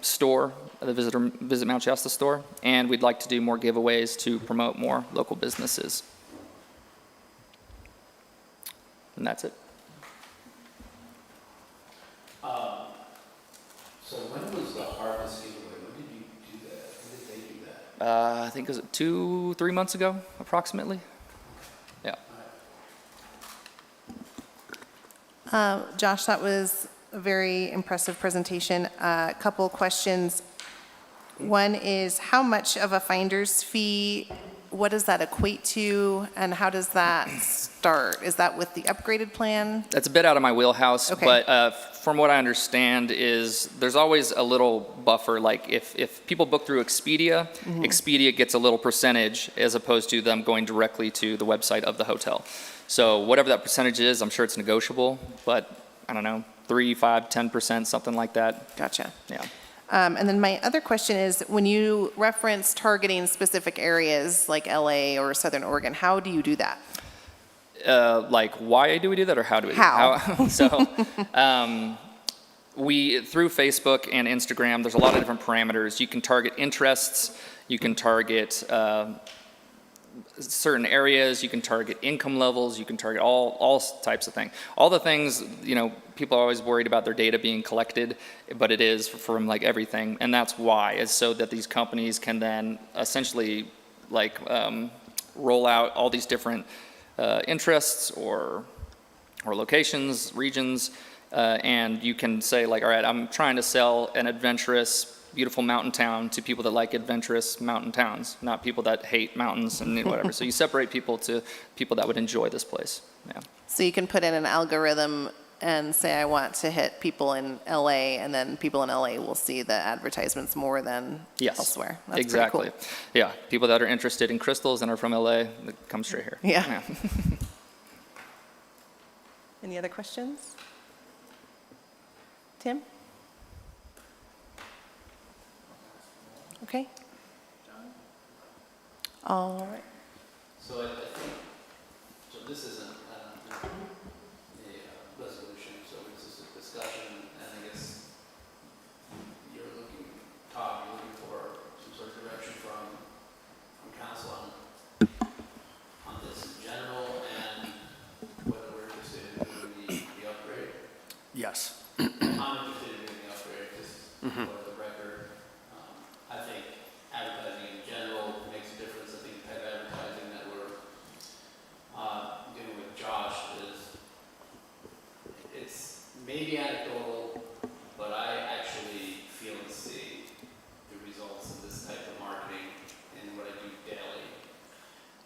S11: store, the Visit Mount Shasta store, and we'd like to do more giveaways to promote more local businesses. And that's it.
S8: So when was the harvest giveaway? When did you do that? When did they do that?
S11: I think it was 2-3 months ago, approximately. Yeah.
S2: Josh, that was a very impressive presentation. A couple questions. One is, how much of a finder's fee, what does that equate to, and how does that start? Is that with the upgraded plan?
S11: That's a bit out of my wheelhouse,
S2: Okay.
S11: but from what I understand is there's always a little buffer. Like if people book through Expedia, Expedia gets a little percentage as opposed to them going directly to the website of the hotel. So whatever that percentage is, I'm sure it's negotiable, but I don't know, 3, 5, 10%, something like that.
S2: Gotcha.
S11: Yeah.
S2: And then my other question is, when you reference targeting specific areas like LA or Southern Oregon, how do you do that?
S11: Like, why do we do that, or how do we?
S2: How?
S11: So, we through Facebook and Instagram, there's a lot of different parameters. You can target interests. You can target certain areas. You can target income levels. You can target all types of things. All the things, you know, people are always worried about their data being collected, but it is from like everything, and that's why, is so that these companies can then essentially like roll out all these different interests or locations, regions, and you can say like, all right, I'm trying to sell an adventurous, beautiful mountain town to people that like adventurous mountain towns, not people that hate mountains and whatever. So you separate people to people that would enjoy this place. Yeah.
S2: So you can put in an algorithm and say, I want to hit people in LA, and then people in LA will see the advertisements more than
S11: Yes.
S2: elsewhere. That's
S11: exactly.
S2: pretty
S11: Yeah. People that are interested in crystals and are from LA, they come straight here.
S2: Yeah. Any other questions? Tim? Okay. All right.
S8: So I think, so this isn't a resolution, so it's just a discussion, and I guess you're looking for some sort of direction from council on this in general, and whether we're interested in doing the upgrade.
S6: Yes.
S8: I'm interested in doing the upgrade, just for the record. I think advertising in general makes a difference. I think the type of advertising that we're doing with Josh it's maybe anecdotal, but I actually feel and see the results of this type of marketing in what I do daily.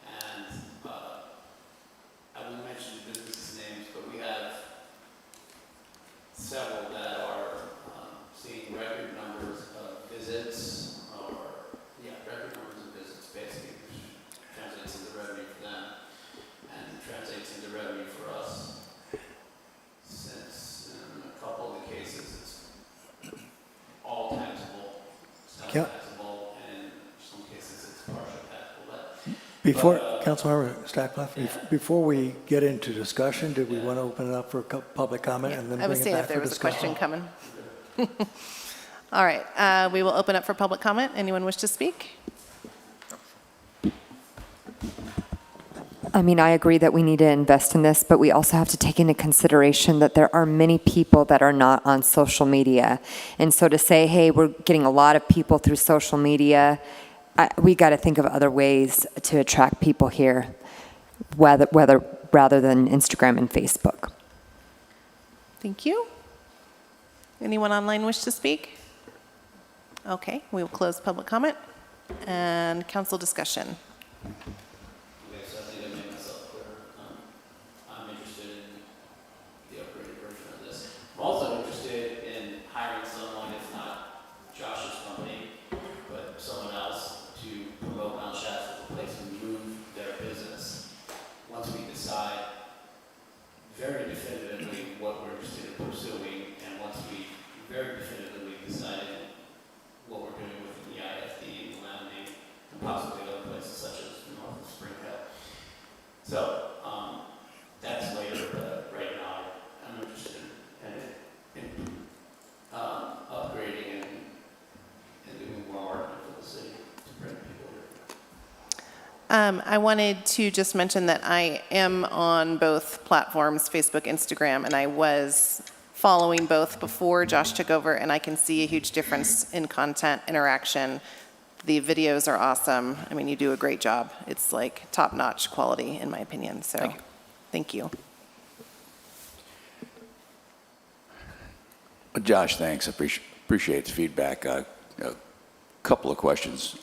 S8: And I won't mention the business names, but we have several that are seeing record numbers of visits, record numbers of visits, basically, which translates into revenue for them, and translates into revenue for us. Since in a couple of the cases, it's all taxable, self-taxable, and in some cases, it's partial taxable.
S7: Before, Councilmember Stackleff, before we get into discussion, did we want to open it up for public comment and then
S2: I
S7: bring
S2: was
S7: it
S2: seeing
S7: back
S2: if there
S7: for
S2: was a question
S7: discussion?
S2: coming. All right, we will open up for public comment. Anyone wish to speak?
S5: I mean, I agree that we need to invest in this, but we also have to take into consideration that there are many people that are not on social media. And so to say, hey, we're getting a lot of people through social media, we got to think of other ways to attract people here, rather than Instagram and Facebook.
S2: Thank you. Anyone online wish to speak? Okay, we will close public comment and council discussion.
S8: Okay, so I think I made myself clear. I'm interested in the upgraded version of this. I'm also interested in hiring someone, if not Josh's company, but someone else to promote Mount Shasta as a place to move their business. Once we decide very definitively what we're pursuing, and once we very definitively decided what we're doing with the EIFD and Laminate, and possibly other places such as north of Spring Hill. So, that's later, but right now, I'm interested in upgrading and doing more marketing for the city to bring people here.
S2: I wanted to just mention that I am on both platforms, Facebook, Instagram, and I was following both before Josh took over, and I can see a huge difference in content interaction. The videos are awesome. I mean, you do a great job. It's like top-notch quality, in my opinion, so thank you.
S9: Josh, thanks. I appreciate the feedback. A couple of questions.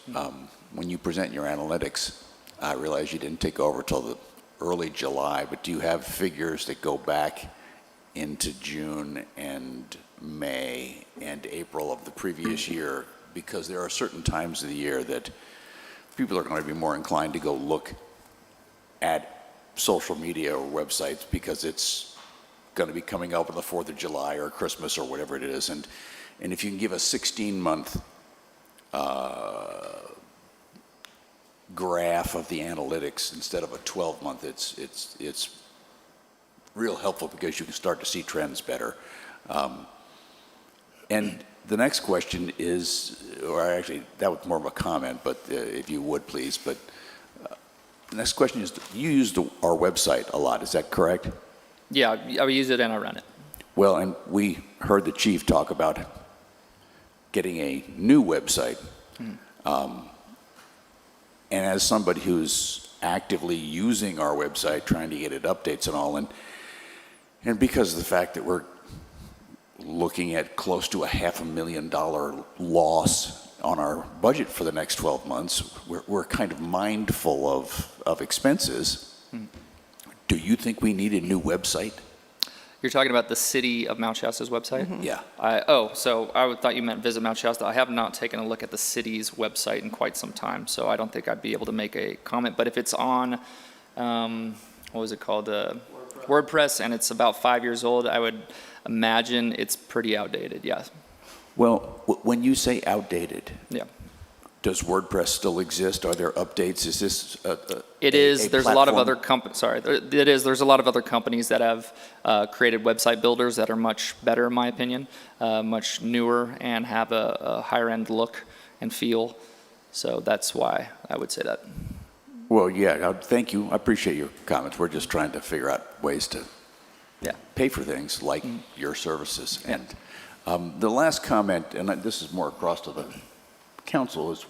S9: When you present your analytics, I realize you didn't take over till the early July, but do you have figures that go back into June and May and April of the previous year? Because there are certain times of the year that people are going to be more inclined to go look at social media or websites because it's going to be coming up on the 4th of July or Christmas or whatever it is. And if you can give a 16-month graph of the analytics instead of a 12-month, it's real helpful because you can start to see trends better. And the next question is, or actually that was more of a comment, but if you would please, but the next question is, you use our website a lot, is that correct?
S11: Yeah, I use it and I run it.
S9: Well, and we heard the chief talk about getting a new website. And as somebody who's actively using our website, trying to get it updates and all, and because of the fact that we're looking at close to a $500,000 loss on our budget for the next 12 months, we're kind of mindful of expenses. Do you think we need a new website?
S11: You're talking about the city of Mount Shasta's website?
S9: Yeah.
S11: So I thought you meant Visit Mount Shasta. I have not taken a look at the city's website in quite some time, so I don't think I'd be able to make a comment. But if it's on, what was it called? WordPress, and it's about 5 years old, I would imagine it's pretty outdated, yes.
S9: Well, when you say outdated,
S11: Yeah.
S9: does WordPress still exist? Are there updates? Is this
S11: It is. There's a lot of
S9: platform?
S11: other companies. Sorry, it is. There's a lot of other companies that have created website builders that are much better, in my opinion, much newer, and have a higher end look and feel. So that's why I would say that.
S9: Well, yeah, thank you. I appreciate your comments. We're just trying to figure out ways to pay for things like your services. And the last comment, and this is more across to the council, is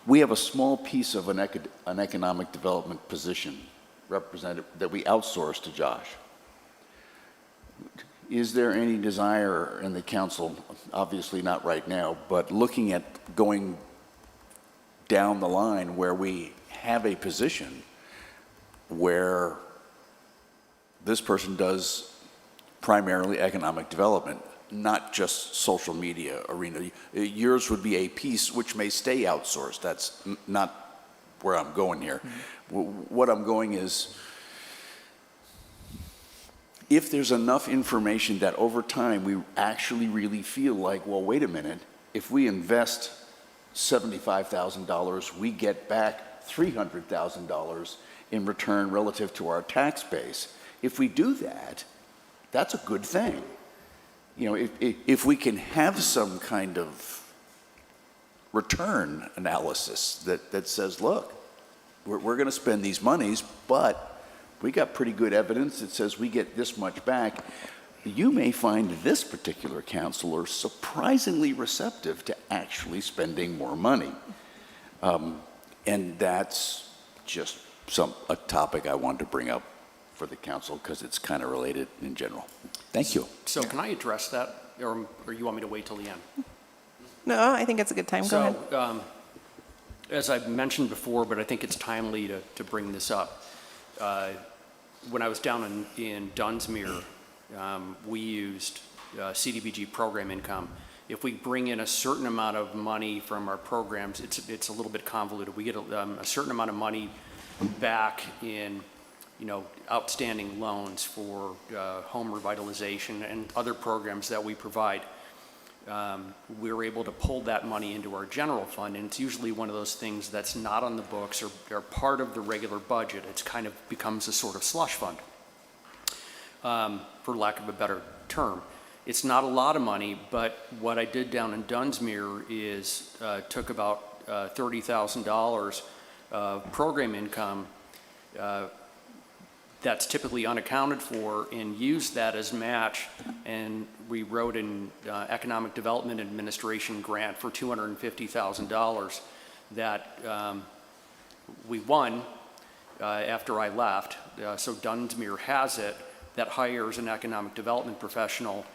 S9: we have a small piece of an economic development position represented that we outsource to Josh. Is there any desire in the council, obviously not right now, but looking at going down the line where we have a position where this person does primarily economic development, not just social media arena? Yours would be a piece which may stay outsourced. That's not where I'm going here. What I'm going is, if there's enough information that over time we actually really feel like, well, wait a minute, if we invest $75,000, we get back $300,000 in return relative to our tax base. If we do that, that's a good thing. You know, if we can have some kind of return analysis that says, look, we're going to spend these monies, but we got pretty good evidence that says we get this much back, you may find this particular counselor surprisingly receptive to actually spending more money. And that's just a topic I wanted to bring up for the council because it's kind of related in general. Thank you.
S6: So can I address that, or you want me to wait till the end?
S2: No, I think it's a good time. Go ahead.
S6: So, as I've mentioned before, but I think it's timely to bring this up. When I was down in Dunsmuir, we used CDBG program income. If we bring in a certain amount of money from our programs, it's a little bit convoluted. We get a certain amount of money back in outstanding loans for home revitalization and other programs that we provide. We were able to pull that money into our general fund, and it's usually one of those things that's not on the books or part of the regular budget. It's kind of becomes a sort of slush fund, for lack of a better term. It's not a lot of money, but what I did down in Dunsmuir is took about $30,000 of program income that's typically unaccounted for and used that as match, and we wrote an Economic Development Administration grant for $250,000 that we won after I left. So Dunsmuir has it, that hires an economic development professional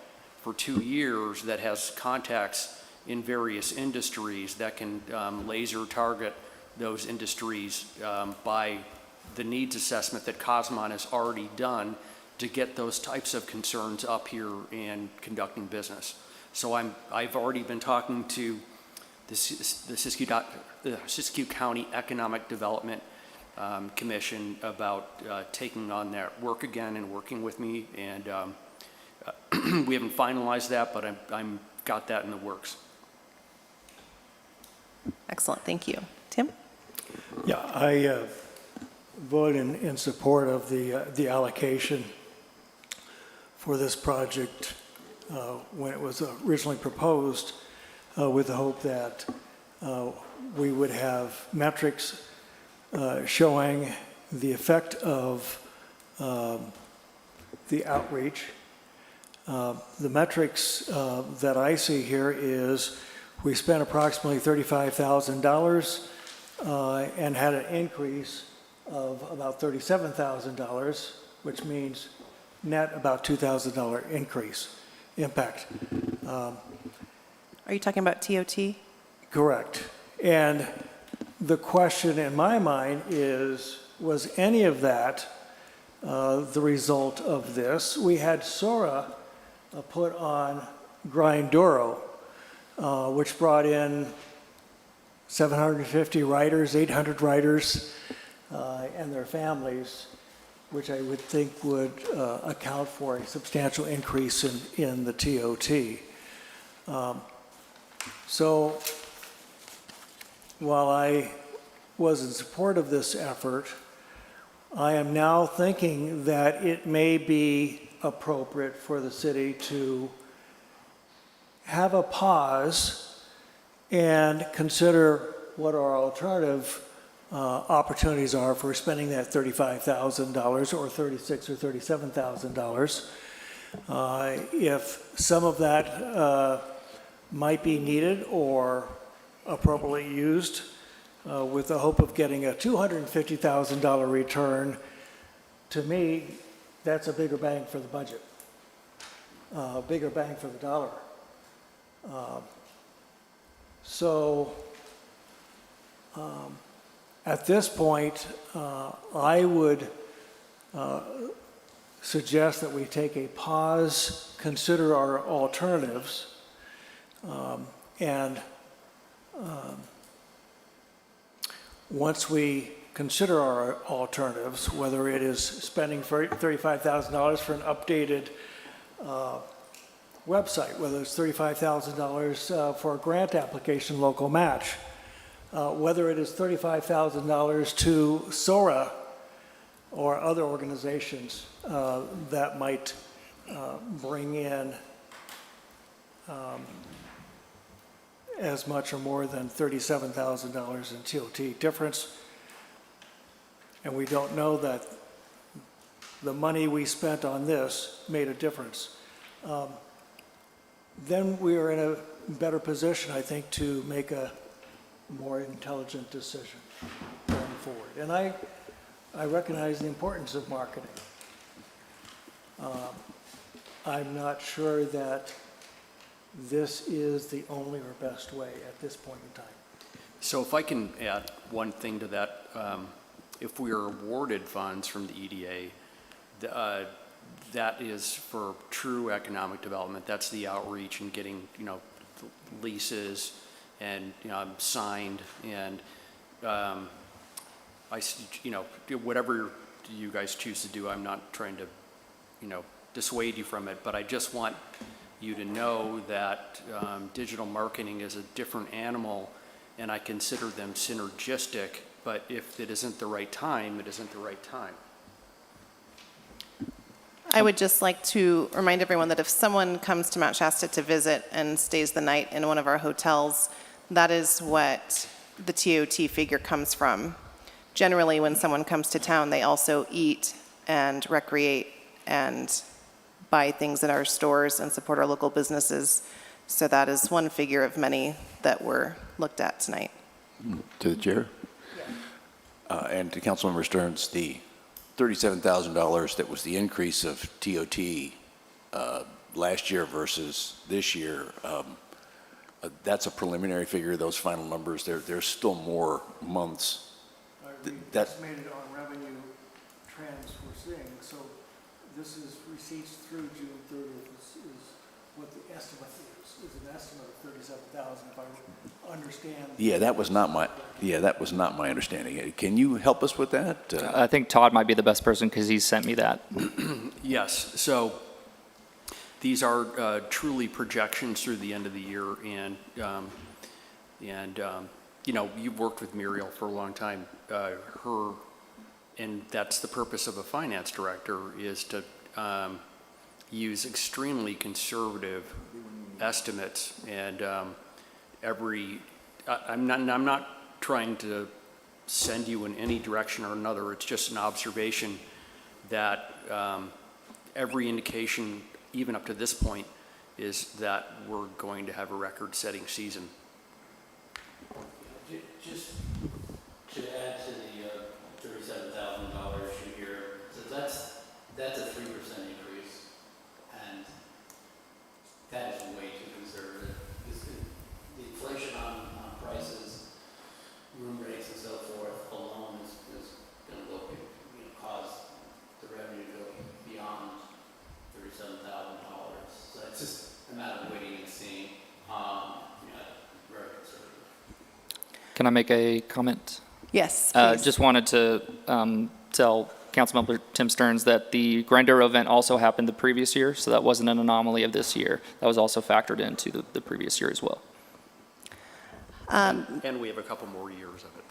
S6: for 2 years that has contacts in various industries that can laser target those industries by the needs assessment that Cosmon has already done to get those types of concerns up here and conducting business. So I've already been talking to the Siskiyou County Economic Development Commission about taking on that work again and working with me, and we haven't finalized that, but I'm got that in the works.
S2: Excellent, thank you. Tim?
S7: Yeah, I vote in support of the allocation for this project when it was originally proposed, with the hope that we would have metrics showing the effect of the outreach. The metrics that I see here is we spent approximately $35,000 and had an increase of about $37,000, which means net about $2,000 increase impact.
S2: Are you talking about TOT?
S7: Correct. And the question in my mind is, was any of that the result of this? We had SORA put on Grinduro, which brought in 750 riders, 800 riders, and their families, which I would think would account for a substantial increase in the TOT. So while I was in support of this effort, I am now thinking that it may be appropriate for the city to have a pause and consider what our alternative opportunities are for spending that $35,000 or $36,000 or $37,000. If some of that might be needed or appropriately used with the hope of getting a $250,000 return, to me, that's a bigger bang for the budget, bigger bang for the dollar. At this point, I would suggest that we take a pause, consider our alternatives, and once we consider our alternatives, whether it is spending $35,000 for an updated website, whether it's $35,000 for a grant application, local match, whether it is $35,000 to SORA or other organizations that might bring in as much or more than $37,000 in TOT difference. And we don't know that the money we spent on this made a difference. Then we are in a better position, I think, to make a more intelligent decision going forward. And I recognize the importance of marketing. I'm not sure that this is the only or best way at this point in time.
S6: So if I can add one thing to that, if we are awarded funds from the EDA, that is for true economic development. That's the outreach and getting, leases and signed, and whatever you guys choose to do. I'm not trying to, dissuade you from it, but I just want you to know that digital marketing is a different animal, and I consider them synergistic, but if it isn't the right time, it isn't the right time.
S2: I would just like to remind everyone that if someone comes to Mount Shasta to visit and stays the night in one of our hotels, that is what the TOT figure comes from. Generally, when someone comes to town, they also eat and recreate and buy things in our stores and support our local businesses. So that is one figure of many that were looked at tonight.
S9: To the chair? And to Councilmember Stearns, the $37,000 that was the increase of TOT last year versus this year, that's a preliminary figure, those final numbers. There's still more months.
S7: We
S9: That-
S7: estimated on revenue trends we're seeing, so this is receipts through June 30th is what the estimate is an estimate of 37,000 if I understand.
S9: Yeah, that was not my understanding. Can you help us with that?
S11: I think Todd might be the best person because he sent me that.
S6: Yes, so these are truly projections through the end of the year, and you've worked with Muriel for a long time. And that's the purpose of a finance director, is to use extremely conservative estimates, and I'm not trying to send you in any direction or another. It's just an observation that every indication, even up to this point, is that we're going to have a record-setting season.
S8: Just to add to the $37,000 issue here, so that's a 3% increase, and that is way too conservative. The inflation on prices, room rates and so forth alone is going to cause the revenue to go beyond $37,000. So it's just a matter of waiting and seeing. Very conservative.
S11: Can I make a comment?
S2: Yes, please.
S11: Just wanted to tell Councilmember Tim Stearns that the Grindero event also happened the previous year, so that wasn't an anomaly of this year. That was also factored into the previous year as well.
S6: And we have a couple more years of it.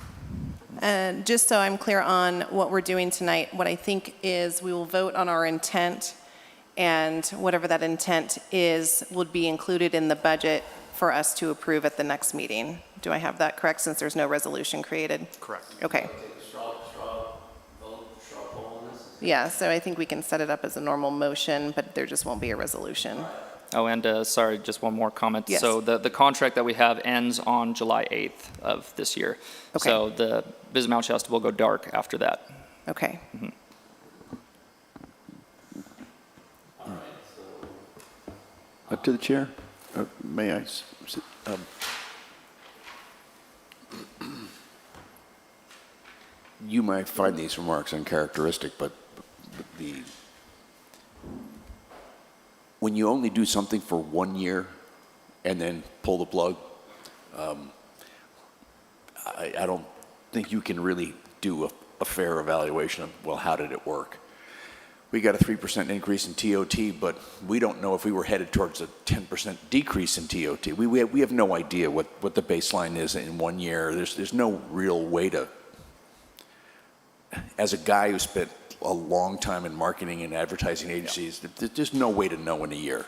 S2: And just so I'm clear on what we're doing tonight, what I think is we will vote on our intent, and whatever that intent is would be included in the budget for us to approve at the next meeting. Do I have that correct, since there's no resolution created?
S6: Correct.
S2: Okay.
S8: Take a straw poll on this.
S2: Yeah, so I think we can set it up as a normal motion, but there just won't be a resolution.
S11: Oh, and sorry, just one more comment.
S2: Yes.
S11: So the contract that we have ends on July 8th of this year.
S2: Okay.
S11: So the Biz Mount Shasta will go dark after that.
S2: Okay.
S9: To the chair, may I? You might find these remarks uncharacteristic, but when you only do something for 1 year and then pull the plug, I don't think you can really do a fair evaluation of, well, how did it work? We got a 3% increase in TOT, but we don't know if we were headed towards a 10% decrease in TOT. We have no idea what the baseline is in 1 year. There's no real way to, as a guy who spent a long time in marketing and advertising agencies, there's just no way to know in a year.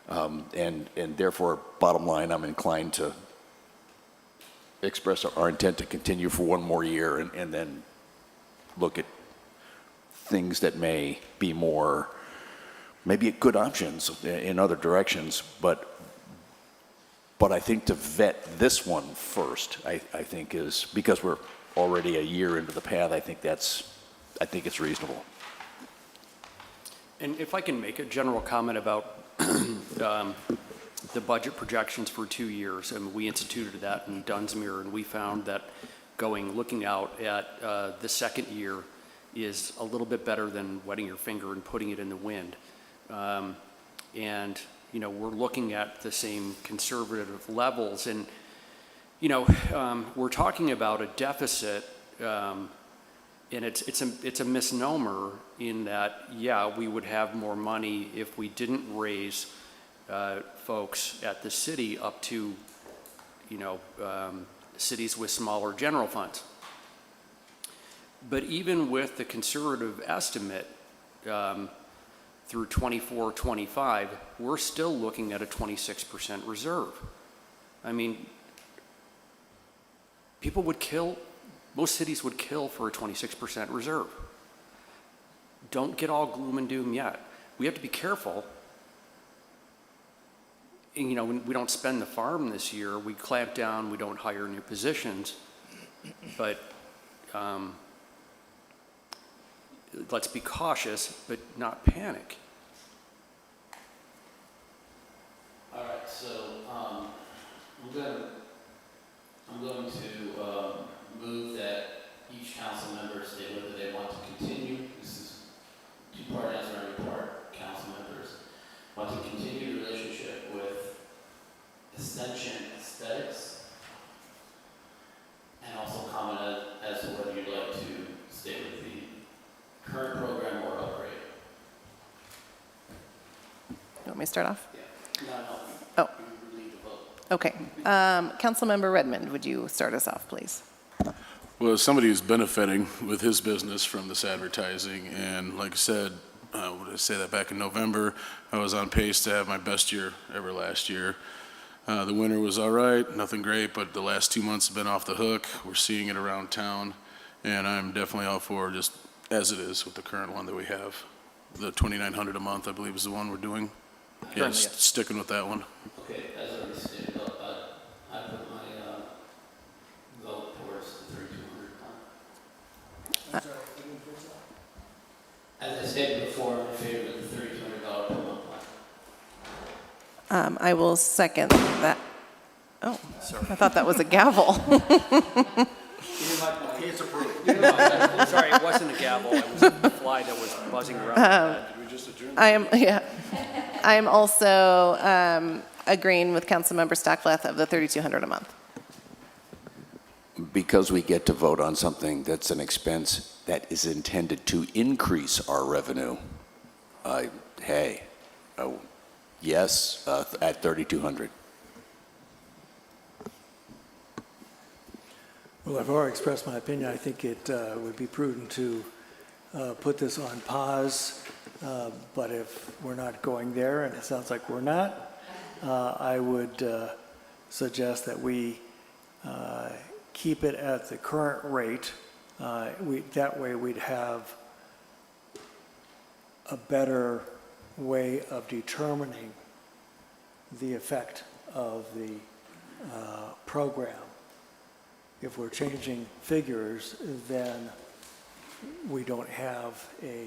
S9: And therefore, bottom line, I'm inclined to express our intent to continue for 1 more year and then look at things that may be more, maybe good options in other directions, but I think to vet this one first, I think is, because we're already a year into the path, I think it's reasonable.
S6: And if I can make a general comment about the budget projections for 2 years, and we instituted that in Dunsmuir, and we found that looking out at the second year is a little bit better than wetting your finger and putting it in the wind. And, we're looking at the same conservative levels, and, we're talking about a deficit And it's a misnomer in that, yeah, we would have more money if we didn't raise folks at the city up to, cities with smaller general funds. But even with the conservative estimate through 24, 25, we're still looking at a 26% reserve. I mean, most cities would kill for a 26% reserve. Don't get all gloom and doom yet. We have to be careful. And, we don't spend the farm this year. We clamp down. We don't hire new positions. But let's be cautious, but not panic.
S8: All right, so I'm going to move that each council member state whether they want to continue. This is two-part answer on your part. Council members want to continue the relationship with Ascension Aesthetics, and also comment as to whether you'd like to stay with the current program or upgrade.
S2: You want me to start off?
S8: Yeah. No.
S2: Oh.
S8: You lead the vote.
S2: Okay. Councilmember Redmond, would you start us off, please?
S12: Well, as somebody who's benefiting with his business from this advertising, and like I said, when I say that back in November, I was on pace to have my best year ever last year. The winter was all right, nothing great, but the last 2 months have been off the hook. We're seeing it around town, and I'm definitely all for just as it is with the current one that we have. The $2,900 a month, I believe, is the one we're doing. Yeah, sticking with that one.
S8: Okay, as I already stated, I put my vote towards the 3,200 plan. As I stated before, I'm in favor of the $3,200 per month plan.
S2: I will second that. Oh, I thought that was a gavel.
S6: It's approved. Sorry, it wasn't a gavel. It was a fly that was buzzing around.
S2: I am also agreeing with Councilmember Stackleth of the $3,200 a month.
S9: Because we get to vote on something that's an expense that is intended to increase our revenue, yes, at 3,200.
S7: Well, I've already expressed my opinion. I think it would be prudent to put this on pause, but if we're not going there, and it sounds like we're not, I would suggest that we keep it at the current rate. That way we'd have a better way of determining the effect of the program. If we're changing figures, then we don't have a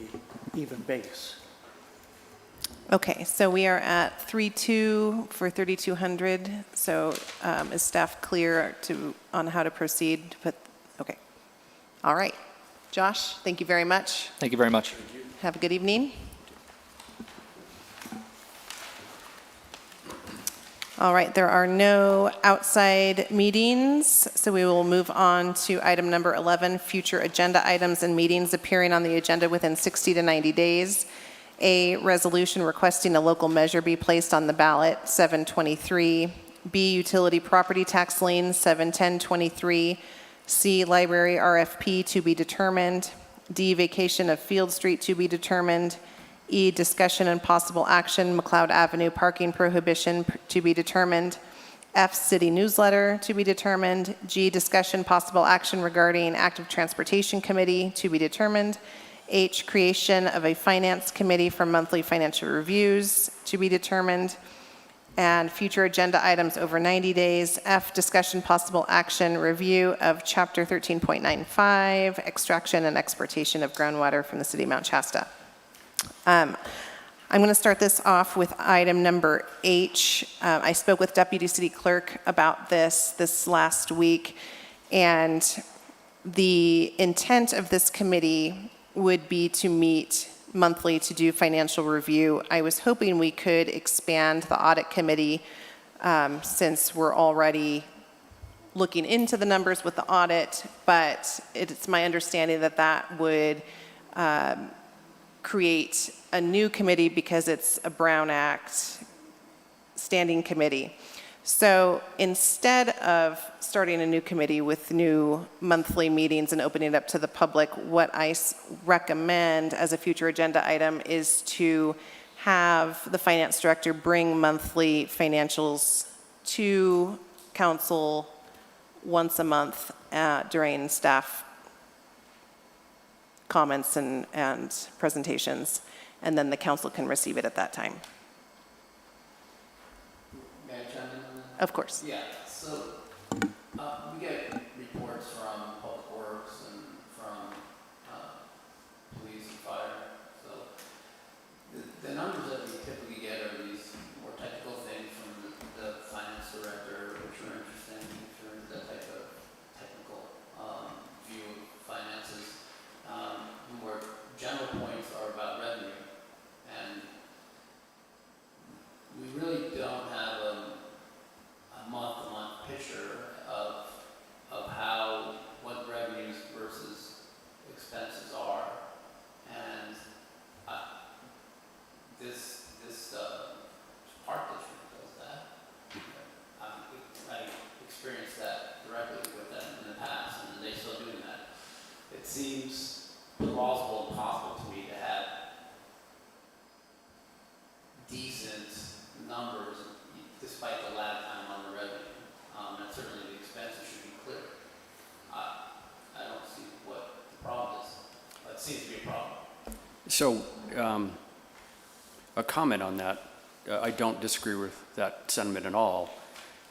S7: even base.
S2: Okay, so we are at 3.2 for 3,200. So is staff clear on how to proceed? Okay. All right. Josh, thank you very much.
S11: Thank you very much.
S2: Have a good evening. All right, there are no outside meetings, so we will move on to item number 11, future agenda items and meetings appearing on the agenda within 60 to 90 days. A resolution requesting a local measure be placed on the ballot, 723. B, utility property tax lien, 71023. C, library RFP to be determined. D, vacation of Field Street to be determined. E, discussion and possible action, McLeod Avenue parking prohibition to be determined. F, city newsletter to be determined. G, discussion, possible action regarding active transportation committee to be determined. H, creation of a finance committee for monthly financial reviews to be determined. And future agenda items over 90 days. F, discussion, possible action, review of chapter 13.95, extraction and exportation of groundwater from the city of Mount Shasta. I'm going to start this off with item number H. I spoke with Deputy City Clerk about this last week, and the intent of this committee would be to meet monthly to do financial review. I was hoping we could expand the audit committee since we're already looking into the numbers with the audit, but it's my understanding that that would create a new committee because it's a Brown Act standing committee. So instead of starting a new committee with new monthly meetings and opening it up to the public, what I recommend as a future agenda item is to have the finance director bring monthly financials to council once a month during staff comments and presentations, and then the council can receive it at that time.
S8: May I chime in on that?
S2: Of course.
S8: Yeah, so, we get reports from Public Works and from, police and fire, so the numbers that we typically get are these more technical things from the finance director, which are interesting, which are that type of technical, view of finances. More general points are about revenue, and we really don't have a month-to-month picture of how, what revenues versus expenses are. And this park district does that. I experienced that directly with them in the past, and they're still doing that. It seems plausible and possible to me to have decent numbers despite the lag time on the revenue. And certainly the expenses should be clear. I don't see what the problem is. It seems to be a problem.
S6: So, a comment on that. I don't disagree with that sentiment at all.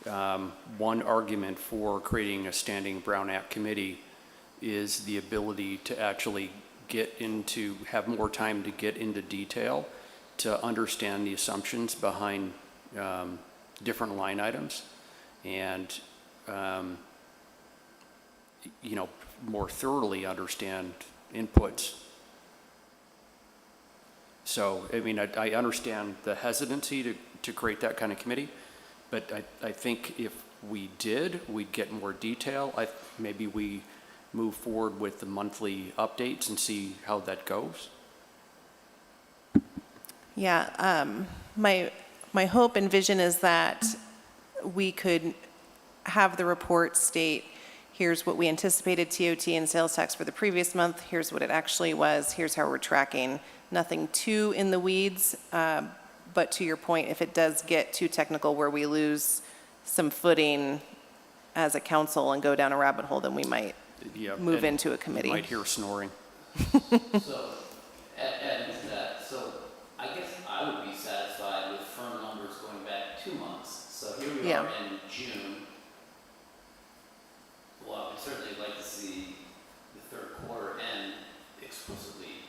S6: One argument for creating a standing Brown Act committee is the ability to actually have more time to get into detail, to understand the assumptions behind different line items, and more thoroughly understand inputs. So, I mean, I understand the hesitancy to create that kind of committee, but I think if we did, we'd get more detail. Maybe we move forward with the monthly updates and see how that goes.
S2: Yeah, my hope and vision is that we could have the report state, here's what we anticipated TOT and sales tax for the previous month, here's what it actually was, here's how we're tracking. Nothing too in the weeds, but to your point, if it does get too technical where we lose some footing as a council and go down a rabbit hole, then we might move into a committee.
S6: You might hear snoring.
S8: So, adding to that, so I guess I would be satisfied with firm numbers going back 2 months. So here we are in June. Well, I'd certainly like to see the third quarter end explicitly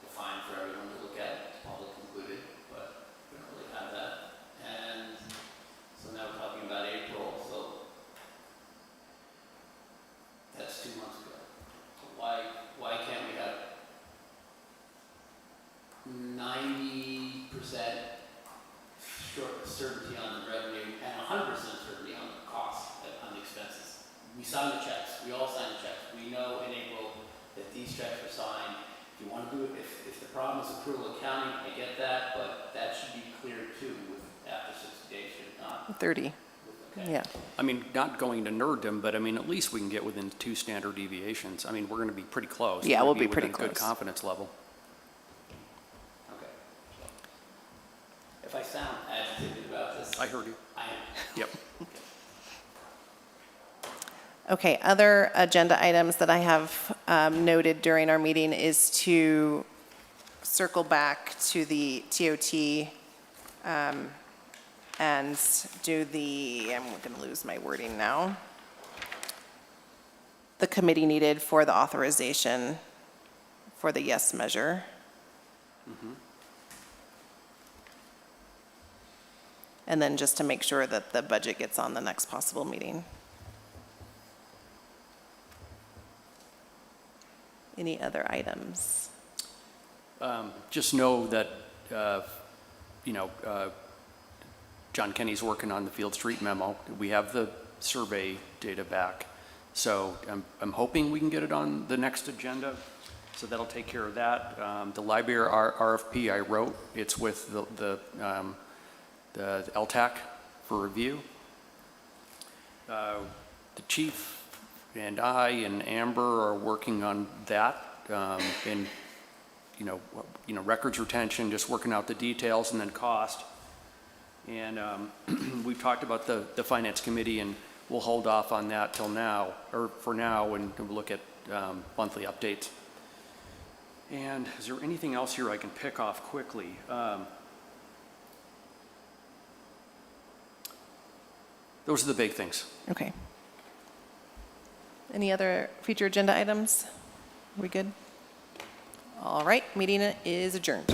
S8: defined for everyone to look at, public included, but we don't really have that. And so now we're talking about April, so that's 2 months ago. Why can't we have 90% certainty on the revenue and 100% certainty on the cost, on the expenses? We sign the checks. We all sign the checks. We know in April that these checks are signed. If you want to do it, if the problem is accrual accounting, I get that, but that should be clear too after 60 days, should it not?
S2: 30,
S8: Okay.
S2: yeah.
S6: I mean, not going to nerddom, but I mean, at least we can get within 2 standard deviations. I mean, we're going to be pretty close.
S2: Yeah,
S6: We're
S2: we'll
S6: gonna
S2: be pretty
S6: within good
S2: close.
S6: confidence level.
S8: Okay. If I sound agitated about this,
S6: I heard you.
S8: I am.
S6: Yep.
S2: Okay, other agenda items that I have noted during our meeting is to circle back to the TOT and do I'm going to lose my wording now. The committee needed for the authorization for the yes measure. And then just to make sure that the budget gets on the next possible meeting. Any other items?
S6: Just know that, John Kenny's working on the Field Street memo. We have the survey data back. So I'm hoping we can get it on the next agenda, so that'll take care of that. The library RFP I wrote, it's with the LTAC for review. The chief and I and Amber are working on that, and records retention, just working out the details, and then cost. And we've talked about the finance committee, and we'll hold off on that till now, or for now, and we'll look at monthly updates. And is there anything else here I can pick off quickly? Those are the big things.
S2: Okay. Any other future agenda items? Are we good? All right, meeting is adjourned.